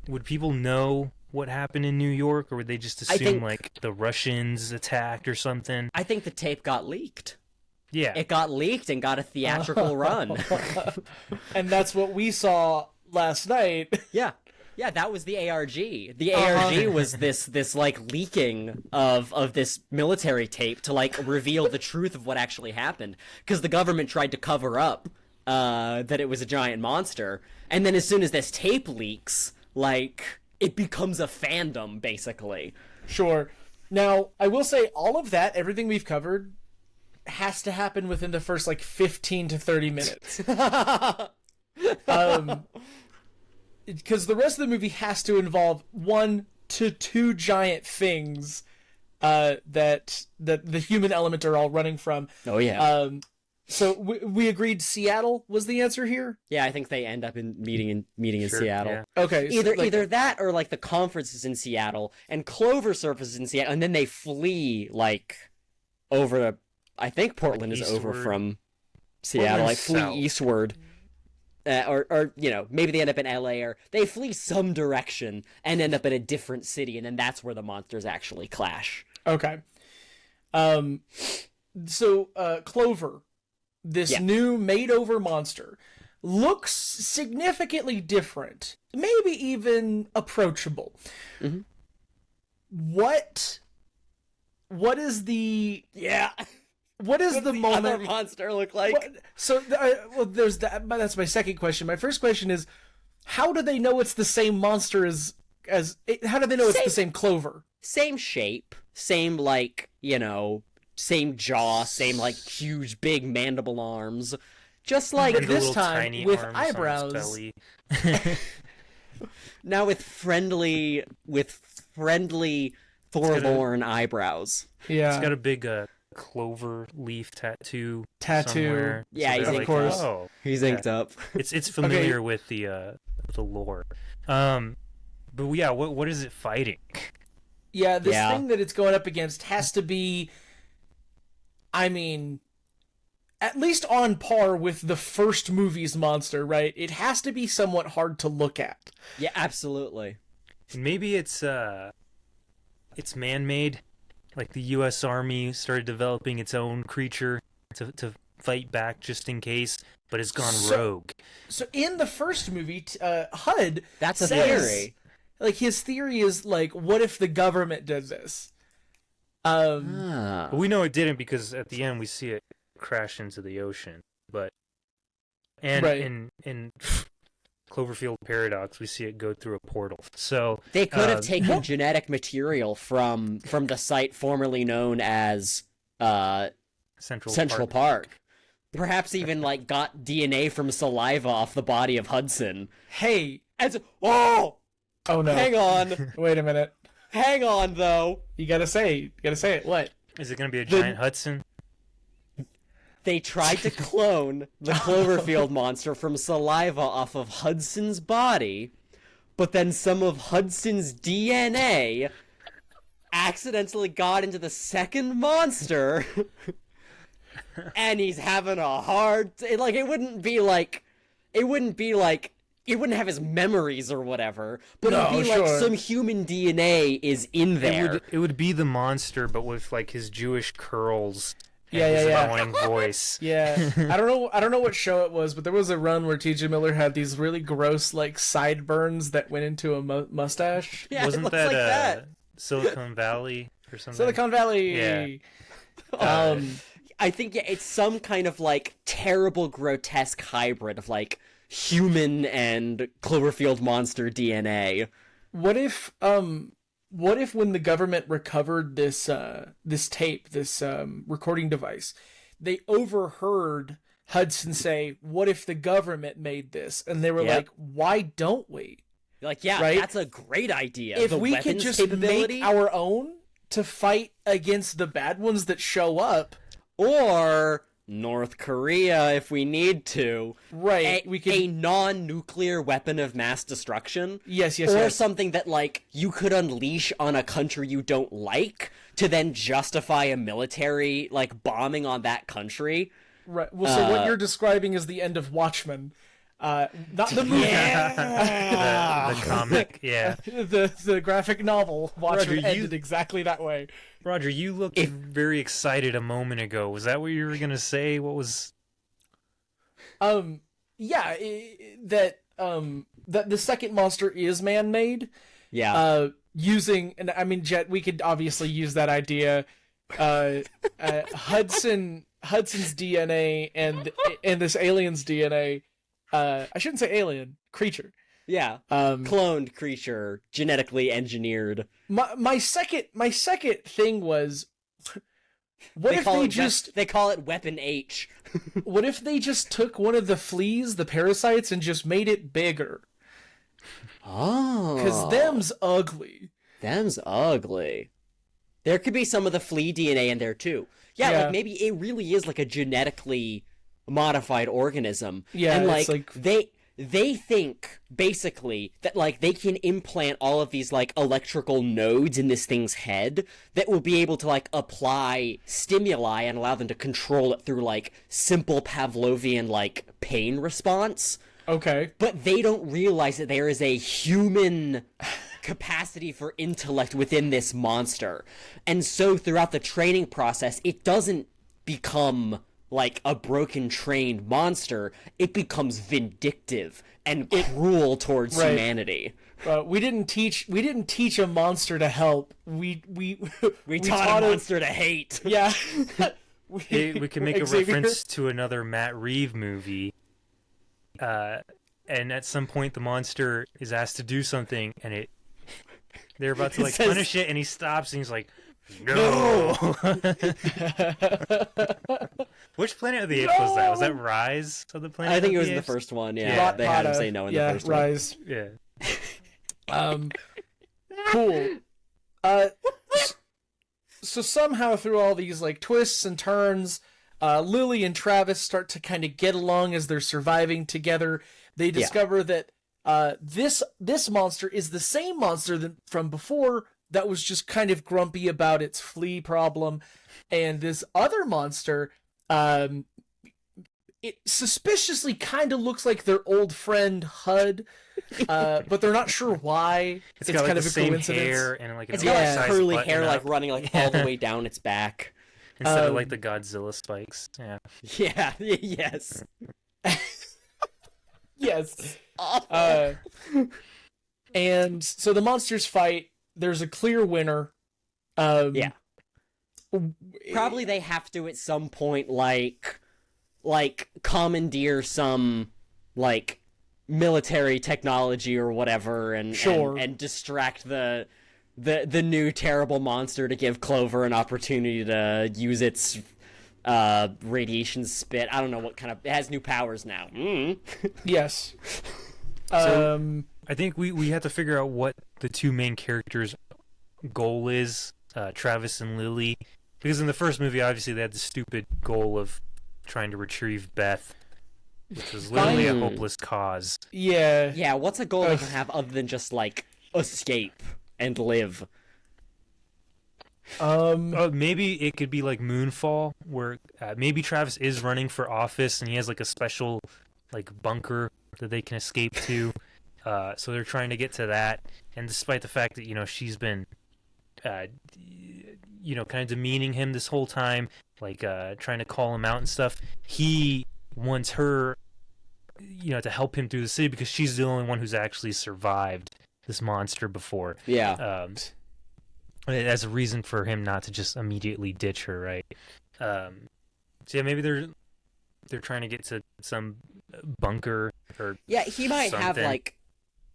would people know what happened in New York, or would they just assume the Russians attacked or something? I think the tape got leaked. Yeah, it got leaked and got a theatrical run, and that's what we saw last night. Yeah, that was the ARG. The ARG was this leaking of this military tape to reveal the truth of what actually happened, because the government tried to cover up that it was a giant monster, and then as soon as this tape leaks, it becomes a fandom basically. Sure. Now, I will say all of that, everything we've covered, has to happen within the first 15 to 30 minutes. Because the rest of the movie has to involve 1 to 2 giant things that the human element are all running from. Oh yeah. So we agreed Seattle was the answer here? Yeah, I think they end up meeting in Seattle. Yeah. Okay. Either that or the conference is in Seattle and Clover surfaces in Seattle, and then they flee over to, I think Portland is over from Seattle, flee south. eastward. Or you know, maybe they end up in LA, or they flee some direction and end up in a different city, and then that's where the monsters actually clash. Okay. So Clover, this new made-over monster, looks significantly different, maybe even approachable. Mm-hmm. What is the What is the moment other monster look like? There's that. That's my second question. My first question is, how do they know it's the same monster as? How do they know it's the same Clover? Same shape, same same jaw, same huge big mandible arms, just but this time with eyebrows. Now with friendly Thorborn eyebrows. Yeah, it's got a big clover leaf tattoo. Somewhere. Yeah, so of course. He's inked up. It's familiar with the lore. But yeah, what is it fighting? Yeah, this Yeah. thing that it's going up against has to be, I mean, at least on par with the first movie's monster, right? It has to be somewhat hard to look at. Yeah, absolutely. Maybe it's man-made. Like the U.S. Army started developing its own creature to fight back just in case, but it's gone rogue. So in the first movie, HUD That's a says, theory. like, his theory is, like, what if the government does this? Ah. But we know it didn't because at the end we see it crash into the ocean. But and Right. in Cloverfield Paradox, we see it go through a portal. So They could have taken genetic material from the site formerly known as Central Park. Perhaps even like got DNA from saliva off the body of Hudson. Hey, Oh oh no, hang on. wait a minute. Hang on though. You gotta say it. What? Is it going to be a giant Hudson? They tried to clone the Cloverfield monster from saliva off of Hudson's body, but then some of Hudson's DNA accidentally got into the second monster, and he's having a hard... it wouldn't have his memories or whatever, but No, it'd be sure. like some human DNA is in there. It would be the monster, but with like his Jewish curls. And Yeah, his yeah, yeah. annoying voice. Yeah, I don't know what show it was, but there was a run where T.J. Miller had these really gross, like, sideburns that went into a mustache. Yeah, it Wasn't looks that, like that. Silicon Valley or something? Silicon Valley. Yeah. I think it's some kind of like terrible grotesque hybrid of like human and Cloverfield monster DNA. What if when the government recovered this tape, this recording device, they overheard Hudson say, "What if the government made this?" And they were Yep. like, "Why don't we? Like, yeah, Right? that's a great idea. If the we could weapons just capability, make our own to fight against the bad ones that show up, or North Korea if we need to, right? a, We could, a non-nuclear weapon of mass destruction." yes, Or yes. something that, like, you could unleash on a country you don't like to then justify a military, like, bombing on that country. Right. Well, so what you're describing is the end of Watchmen, not the movie, the comic, yeah. the graphic novel. Watchmen Roger, ended exactly that way. Roger, you looked very excited a moment ago. Was that what you were going to say? What was... Yeah, that the second monster is man-made. Yeah. Using, and I mean, Jet, we could obviously use that idea. Hudson's DNA and this alien's DNA. I shouldn't say alien, creature. Yeah. Cloned creature, genetically engineered. My second thing was, what if they just they call it Weapon H. what if they just took one of the fleas, the parasites, and just made it bigger? Oh. Because them's ugly. Them's ugly. There could be some of the flea DNA in there too. Yeah, Yeah. like maybe it really is like a genetically modified organism. Yeah, and it's like they think basically that like they can implant all of these like electrical nodes in this thing's head that will be able to like apply stimuli and allow them to control it through like simple Pavlovian like pain response. Okay. But they don't realize that there is a human capacity for intellect within this monster. And so throughout the training process, it doesn't become like a broken trained monster. It becomes vindictive and cruel towards Right. humanity. We didn't teach a monster to help. We taught a monster to hate. Yeah. We can make a Xavier? reference to another Matt Reeve movie. And at some point the monster is asked to do something and they're about to like says- punish it and he stops and he's like, no. Which Planet of the Apes was that? Was that Rise of the Planet I think of it was the the Apes? first one, yeah. Yeah. They had him say no in the first one. Rise. Yeah. Cool. So somehow through all these like twists and turns, Lily and Travis start to kind of get along as they're surviving together. They discover that This monster is the same monster from before that was just kind of grumpy about its flea problem, and this other monster, it suspiciously kind of looks like their old friend Hud, but they're not sure why. It's got like kind the of a same coincidence. hair and like It's an got Yeah. like oversized curly button hair up like running like all the way down its back. instead of like the Godzilla spikes. Yeah. Yeah, yes. Yes. Awful. And so the monsters fight. There's a clear winner. Yeah. Probably they have to at some point like commandeer some like military technology or whatever and Sure. and distract the new terrible monster to give Clover an opportunity to use its radiation spit. I don't know what kind of, it has new powers now. Yes. So, I think we have to figure out what the two main characters' goal is, Travis and Lily. Because in the first movie, obviously, they had the stupid goal of trying to retrieve Beth, which was literally a hopeless cause. Yeah. Yeah, what's a goal they can have other than just like escape and live? Maybe it could be like Moonfall, where maybe Travis is running for office and he has like a special like bunker that they can escape to. So they're trying to get to that, and despite the fact that she's been, kind of demeaning him this whole time, like trying to call him out and stuff, he wants her, to help him through the city because she's the only one who's actually survived this monster before. Yeah. As a reason for him not to just immediately ditch her, right? So yeah, maybe they're trying to get to some bunker or Yeah, he might have something. like,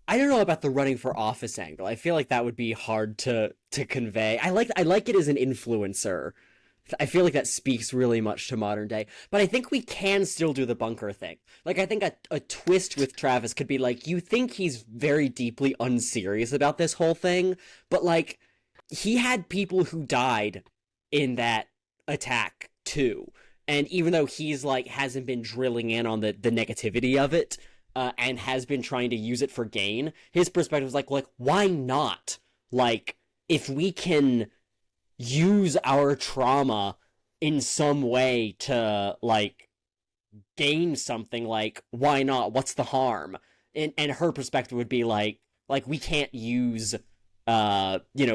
I don't know about the running for office angle. I feel like that would be hard to convey. I like it as an influencer. I feel like that speaks really much to modern day. But I think we can still do the bunker thing. Like, I think a twist with Travis could be like, you think he's very deeply unserious about this whole thing, but like, he had people who died in that attack too. And even though he's like hasn't been drilling in on the negativity of it, and has been trying to use it for gain, his perspective is like why not? Like, if we can use our trauma in some way to like gain something, like why not? What's the harm? And her perspective would be like we can't use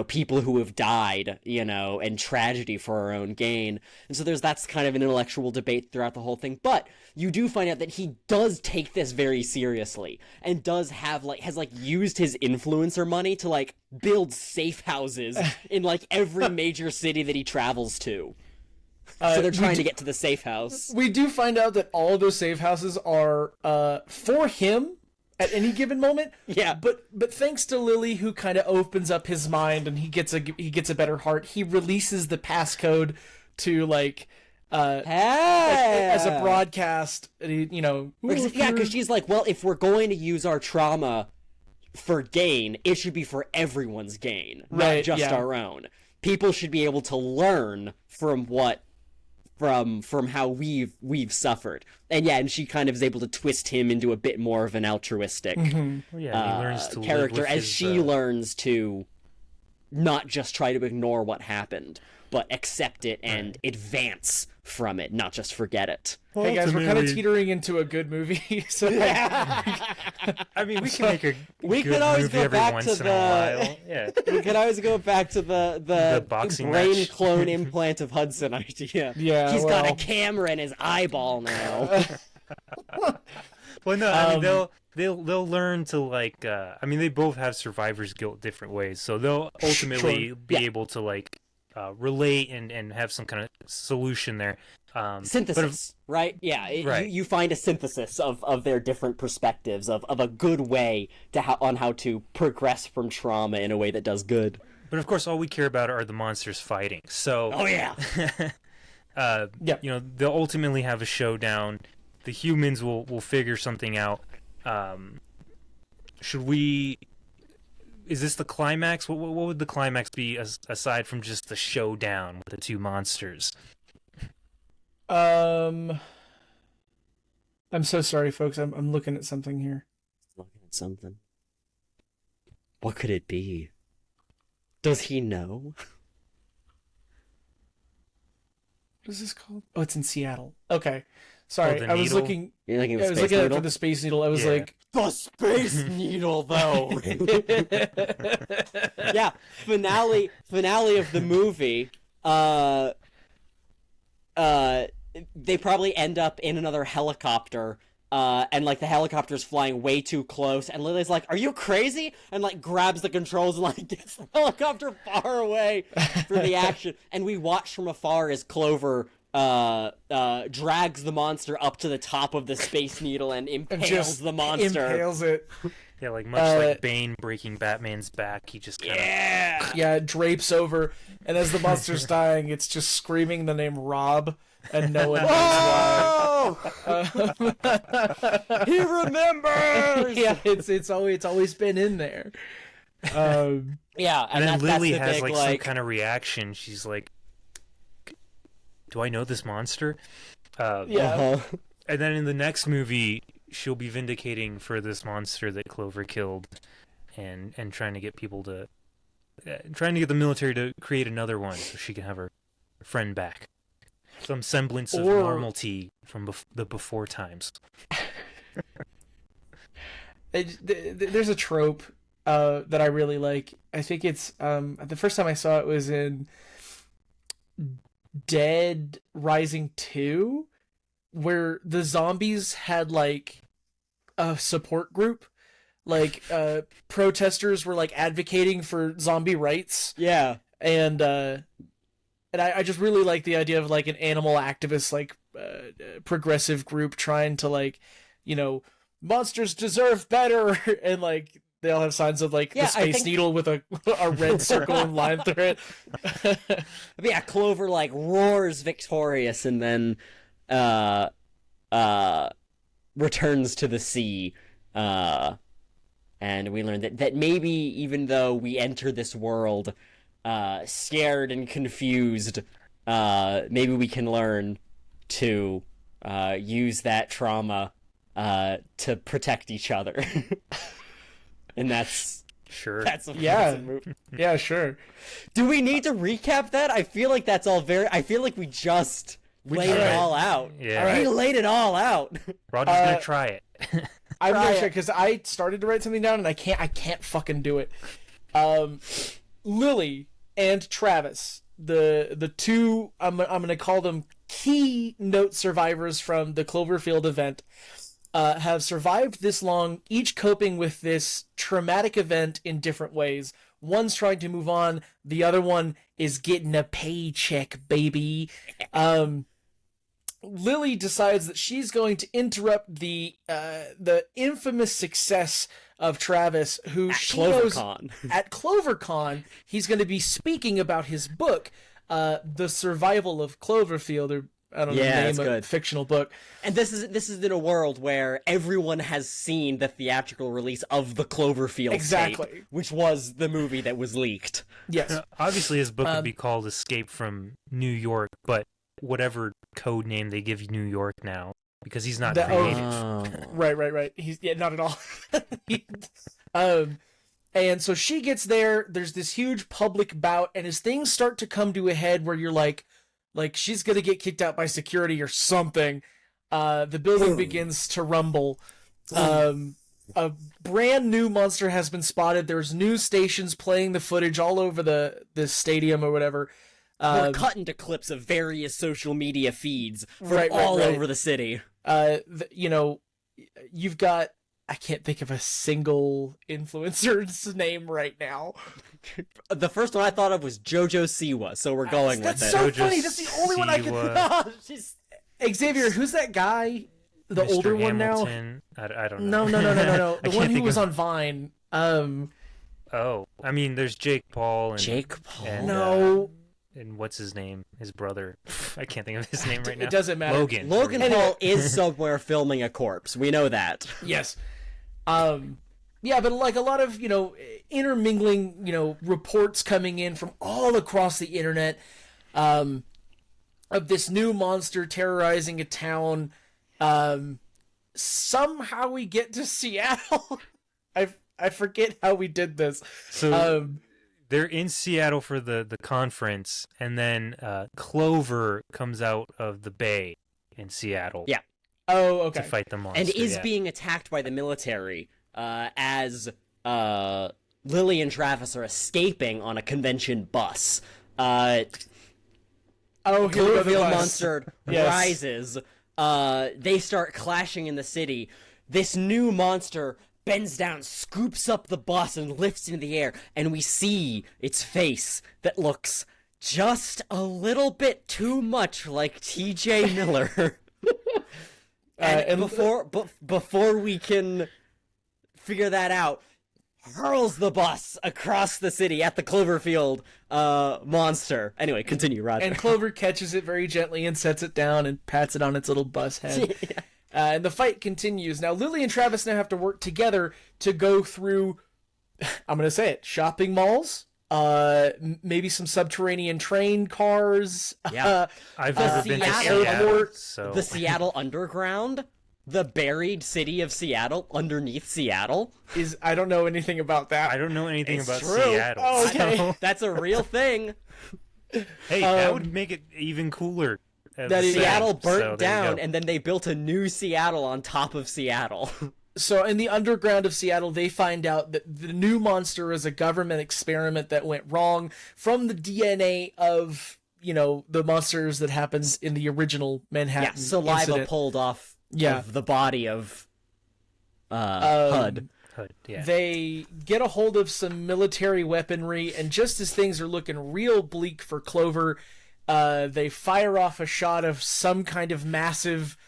people who have died, and tragedy for our own gain. And so that's kind of an intellectual debate throughout the whole thing. But you do find out that he does take this very seriously and does have has used his influencer money to like build safe houses in like every major city that he travels to. So they're trying to get to the safe house. We do find out that all of those safe houses are for him at any given moment. Yeah. But thanks to Lily, who kind of opens up his mind and he gets a better heart, he releases the passcode to like as a broadcast. Yeah, because she's like, well, if we're going to use our trauma for gain, it should be for everyone's gain, Right, not just yeah. our own. People should be able to learn from how we've suffered. And she kind of is able to twist him into a bit more of an altruistic Well, yeah, he learns to live character with as his, she learns to not just try to ignore what happened, but accept it and advance from it, not just forget it. Hey guys, we're kind of ultimately- teetering into a good movie, so I mean, we can make a We good could always movie go every back once to in the- a while. Yeah. We could always go back to the boxing brain match. clone implant of Hudson idea. Yeah, He's got a well. camera in his eyeball now. Well, no, I mean they'll learn to like. I mean, they both have survivor's guilt different ways, so they'll ultimately be Yeah. able to like relate and have some kind of solution there. Synthesis, right? Yeah, Right. You find a synthesis of their different perspectives of a good way on how to progress from trauma in a way that does good. But of course, all we care about are the monsters fighting. So, Oh yeah. Yeah. they'll ultimately have a showdown. The humans will figure something out. Should we? Is this the climax? What would the climax be aside from just the showdown with the two monsters? I'm so sorry, folks. I'm looking at something here. something. What could it be? Does he know? What is this called? Oh, it's in Seattle. Okay. Sorry, the I was needle? looking. You're thinking of I was Space looking at it Needle? for the Space Needle. I was Yeah. like, The Space Needle, though. Yeah, finale of the movie. They probably end up in another helicopter. And like the helicopter's flying way too close, and Lily's like, "Are you crazy?" And like grabs the controls and like gets the helicopter far away for the action. And we watch from afar as Clover drags the monster up to the top of the Space Needle and impales the monster. Impales it. Yeah, like much like Bane breaking Batman's back, he just kind of Yeah, it drapes over, and as the monster's dying, it's just screaming the name Rob, and no one knows why. He remembers. Yeah, it's always been in there. Yeah, And then Lily that's the has big, like some kind of reaction. She's like, "Do I know this monster?" Yeah. And then in the next movie, she'll be vindicating for this monster that Clover killed, and trying to get people to, trying to get the military to create another one so she can have her friend back. Some semblance of normality from the before times. There's a trope that I really like. I think it's the first time I saw it was in Dead Rising 2, where the zombies had like a support group, like protesters were like advocating for zombie rights. Yeah. And I just really like the idea of like an animal activist, like progressive group trying to like, you know, monsters deserve better, and like they all have signs of like the Space Needle with a red circle and line through it. Yeah, Clover like roars victorious and then returns to the sea. And we learn that maybe even though we enter this world scared and confused, maybe we can learn to use that trauma to protect each other. And that's Sure. that's a move. Yeah, sure. Do we need to recap that? I feel like that's all very. I feel like we just laid it all out. Yeah. We laid it all out. Roger's gonna try it. I'm Try gonna it. check because I started to write something down and I can't fucking do it. Lily and Travis, the two I'm gonna call them keynote survivors from the Cloverfield event, have survived this long, each coping with this traumatic event in different ways. One's trying to move on, the other one is getting a paycheck, baby. Lily decides that she's going to interrupt the infamous success of Travis, who she knows at CloverCon he's going to be speaking about his book, The Survival of Cloverfield, or I don't know the name of a fictional book. And this is in a world where everyone has seen the theatrical release of the Cloverfield tape, which was the movie that was leaked. Yes. Obviously, his book would be called Escape from New York, but whatever code name they give New York now, because he's not creative. Right. He's not at all. And so she gets there. There's this huge public bout, and as things start to come to a head, where you're like she's gonna get kicked out by security or something, the building begins to rumble. A brand new monster has been spotted. There's news stations playing the footage all over the stadium or whatever. We're cutting to clips of various social media feeds from all over the city. You've got, I can't think of a single influencer's name right now. The first one I thought of was JoJo Siwa, so we're going with it. That's so funny. That's the only one I can. Xavier, who's that guy? The Mr. older Hamilton. one now? I don't know. No. The one who was on Vine. Oh, I mean, there's Jake Paul. And, no. And what's his name? His brother. I can't think of his name right now. It doesn't matter. Logan. Logan Paul is somewhere filming a corpse. We know that. Yes. Yeah, but like a lot of, intermingling, reports coming in from all across the internet, of this new monster terrorizing a town. Somehow we get to Seattle. I forget how we did this. So they're in Seattle for the conference, and then Clover comes out of the bay in Seattle. Yeah. Oh, okay. To fight the monster. And is being attacked by the military as Lily and Travis are escaping on a convention bus. Cloverfield monster rises. They start clashing in the city. This new monster bends down, scoops up the bus, and lifts into the air. And we see its face that looks just a little bit too much like T.J. Miller. and before we can figure that out, hurls the bus across the city at the Cloverfield monster. Anyway, continue, Roger. And Clover catches it very gently and sets it down and pats it on its little bus head. Yeah. And the fight continues. Now, Lily and Travis now have to work together to go through, I'm going to say it, shopping malls, maybe some subterranean train cars. Yeah. I've never been to Seattle, so... The Seattle Underground. The buried city of Seattle underneath Seattle. I don't know anything about that. I don't know anything about true. Seattle. Oh, okay. So... That's a real thing. Hey, that would make it even cooler. That Seattle burnt down, and then they built a new Seattle on top of Seattle. So in the underground of Seattle, they find out that the new monster is a government experiment that went wrong from the DNA of, the monsters that happens in the original Manhattan saliva incident. Pulled off of the body of HUD. Yeah. They get a hold of some military weaponry, and just as things are looking real bleak for Clover, they fire off a shot of some kind of massive,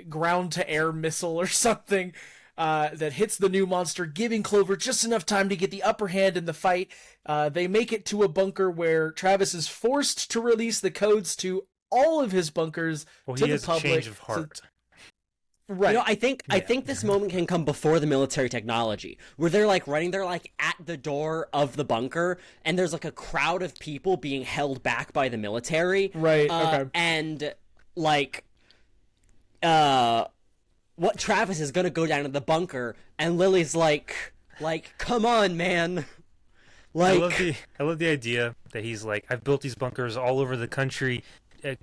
ground-to-air missile or something that hits the new monster, giving Clover just enough time to get the upper hand in the fight. They make it to a bunker where Travis is forced to release the codes to all of his bunkers to the public. He has a change of heart. Right. I think this moment can come before the military technology, where they're running, they're at the door of the bunker, and there's a crowd of people being held back by the military. Right. Okay. And what Travis is gonna go down to the bunker, and Lily's like, come on, man. I love the idea that he's like, I've built these bunkers all over the country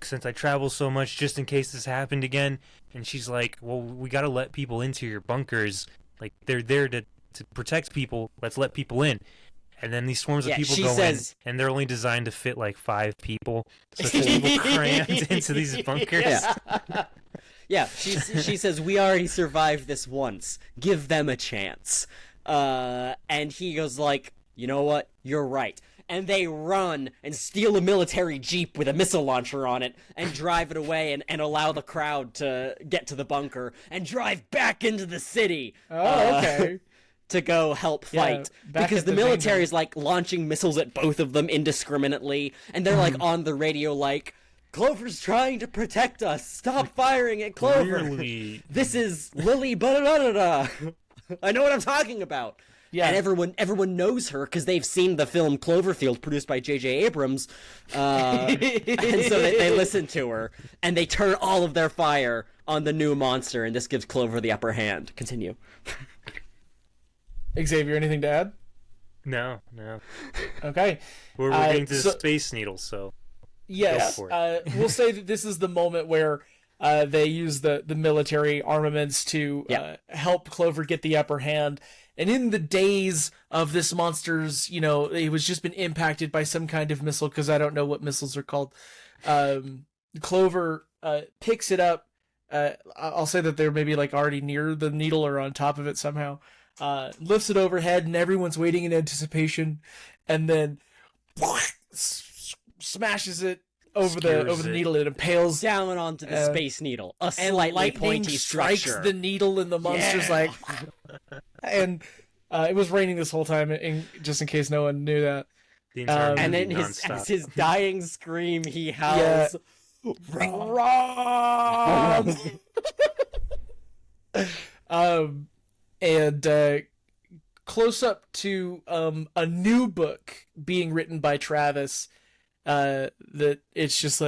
since I travel so much, just in case this happened again. And she's like, well, we got to let people into your bunkers. Like, they're there to protect people. Let's let people in. And then these swarms of people go in, and they're only designed to fit 5 people. So it's just people crammed into these bunkers. Yeah, she says, we already survived this once. Give them a chance. And he goes you know what? You're right. And they run and steal a military jeep with a missile launcher on it and drive it away and allow the crowd to get to the bunker and drive back into the city. Oh, okay. To go help fight. Because the military is launching missiles at both of them indiscriminately. And they're on the radio Clover's trying to protect us. Stop firing at Clover. Really? This is Lily ba-da-da-da-da. I know what I'm talking about. Yeah. And everyone knows her because they've seen the film Cloverfield produced by J.J. Abrams. And so they listen to her. And they turn all of their fire on the new monster. And this gives Clover the upper hand. Continue. Xavier, anything to add? No. Okay. We're getting to the Space Needle, so... Yes. We'll say that this is the moment where they use the military armaments to help Clover get the upper hand. And in the days of this monster's, it was just been impacted by some kind of missile, because I don't know what missiles are called. Clover picks it up. I'll say that they're maybe already near the needle or on top of it somehow. Lifts it overhead, and everyone's waiting in anticipation. And then smashes it over the needle. It impales down onto the Space Needle. A slightly pointy strikes structure. the needle, and the monster's and it was raining this whole time, just in case no one knew that. And then as his dying scream, he howls, "Wrong!" And close up to a new book being written by Travis. That it's just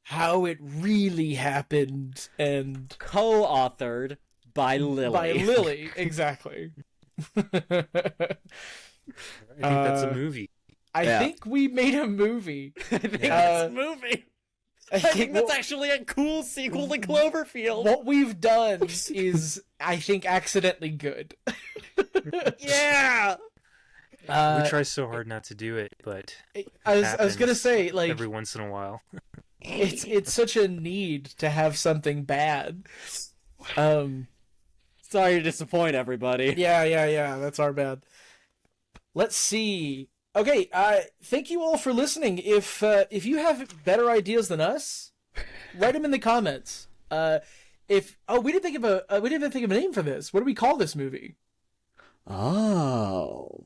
how it really happened, and co-authored by Lily. By Lily, exactly. I think that's a movie. I think we made a movie. I think that's a movie. I think that's actually a cool sequel to Cloverfield. What we've done is, I think, accidentally good. Yeah! We try so hard not to do it, but I was gonna say, like, every once in a while. it's such a need to have something bad. Sorry to disappoint everybody. Yeah, that's our bad. Let's see. Okay, thank you all for listening. If you have better ideas than us, write them in the comments. We didn't think of a name for this. What do we call this movie? Oh.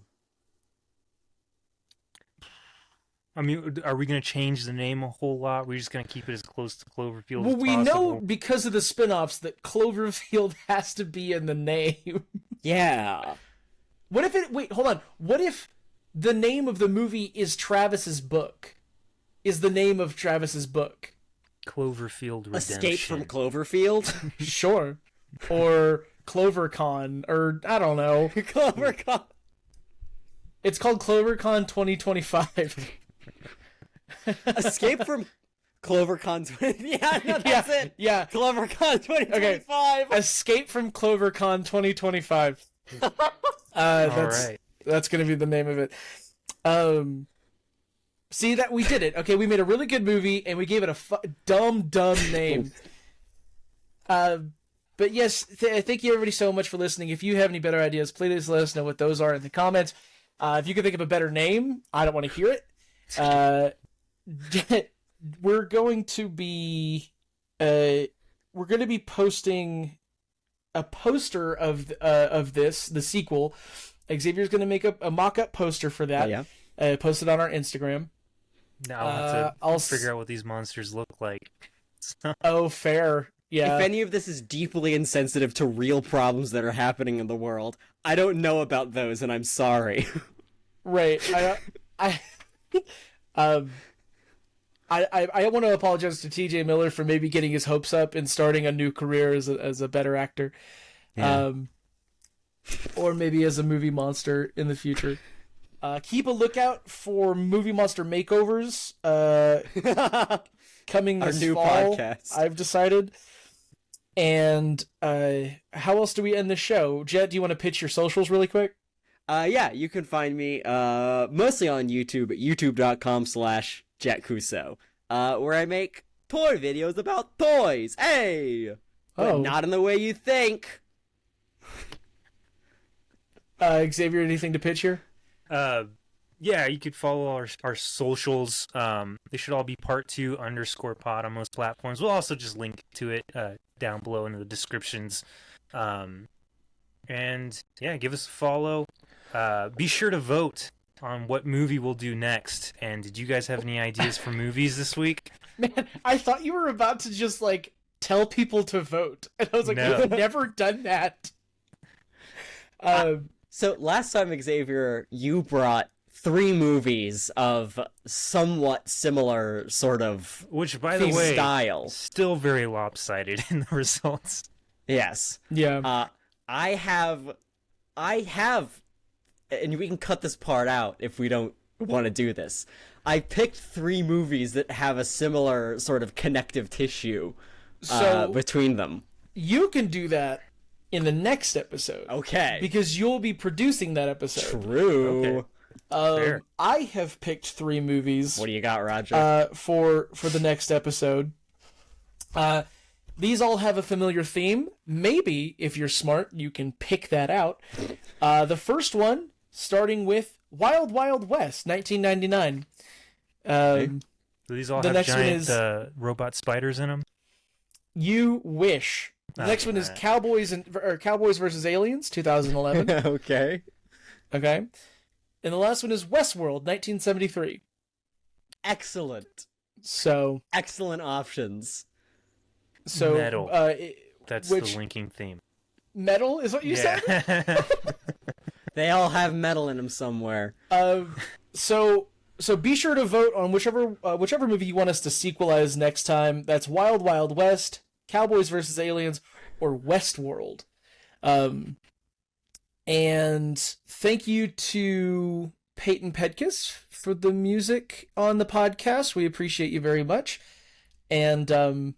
I mean, are we going to change the name a whole lot? We're just going to keep it as close to Cloverfield Well, as we possible? know because of the spin-offs that Cloverfield has to be in the name. Yeah. Wait, hold on. What if the name of the movie is Travis's book? Is the name of Travis's book? Cloverfield Redemption. Escape from Cloverfield? Sure. Or CloverCon, or I don't know. CloverCon. It's called CloverCon 2025. Escape from CloverCon 20... Yeah, no, that's it. Yeah. CloverCon 2025. Okay. Escape from CloverCon 2025. Right. That's going to be the name of it. See that we did it. Okay, we made a really good movie and we gave it a dumb name. But yes, thank you everybody so much for listening. If you have any better ideas, please let us know what those are in the comments. If you can think of a better name, I don't want to hear it. We're going to be posting a poster of the sequel. Xavier's going to make a mock-up poster for that. Oh, yeah. Post it on our Instagram. Now I'll have to figure out what these monsters look like. Oh, fair. Yeah. If any of this is deeply insensitive to real problems that are happening in the world, I don't know about those, and I'm sorry. Right. I want to apologize to TJ Miller for maybe getting his hopes up and starting a new career as a better actor. Yeah. Or maybe as a movie monster in the future. Keep a lookout for movie monster makeovers coming this Our new fall, podcast. I've decided. And how else do we end the show? Jet, do you want to pitch your socials really quick? Yeah, you can find me mostly on YouTube at youtube.com/JetCuso, where I make toy videos about toys. Hey! But not in the way you think. Xavier, anything to pitch here? Yeah, you could follow our socials. They should all be part2_pod on most platforms. We'll also just link to it down below in the descriptions. And yeah, give us a follow. Be sure to vote on what movie we'll do next. And did you guys have any ideas for movies this week? Man, I thought you were about to just like tell people to vote, and I was like, No. "You've never done that." So last time, Xavier, you brought 3 movies of somewhat similar sort of Which, by the way, style. still very lopsided in the results. Yes. Yeah. I have, and we can cut this part out if we don't want to do this. I picked 3 movies that have a similar sort of connective tissue between them. You can do that in the next episode. Okay. Because you'll be producing that episode. True. Okay. Fair. I have picked 3 movies. What do you got, Roger? For the next episode. These all have a familiar theme. Maybe, if you're smart, you can pick that out. The first one, starting with Wild Wild West, 1999. Do these all the have next one giant is- robot spiders in them? You wish. The next one is Cowboys versus Aliens, 2011. Okay. Okay. And the last one is Westworld, 1973. Excellent. So Excellent options. Metal. That's which- the linking theme. metal is what you said? They all have metal in them somewhere. So be sure to vote on whichever movie you want us to sequelize next time. That's Wild Wild West, Cowboys versus Aliens, or Westworld. And thank you to Peyton Pedkus for the music on the podcast. We appreciate you very much. And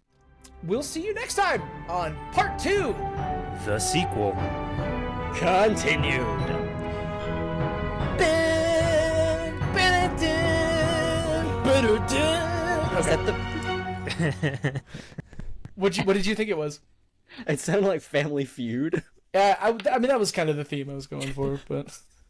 we'll see you next time on part 2. The sequel. Continued. Is that the... What did you think it was? It sounded like Family Feud. Yeah, I mean, that was kind of the theme I was going for, but...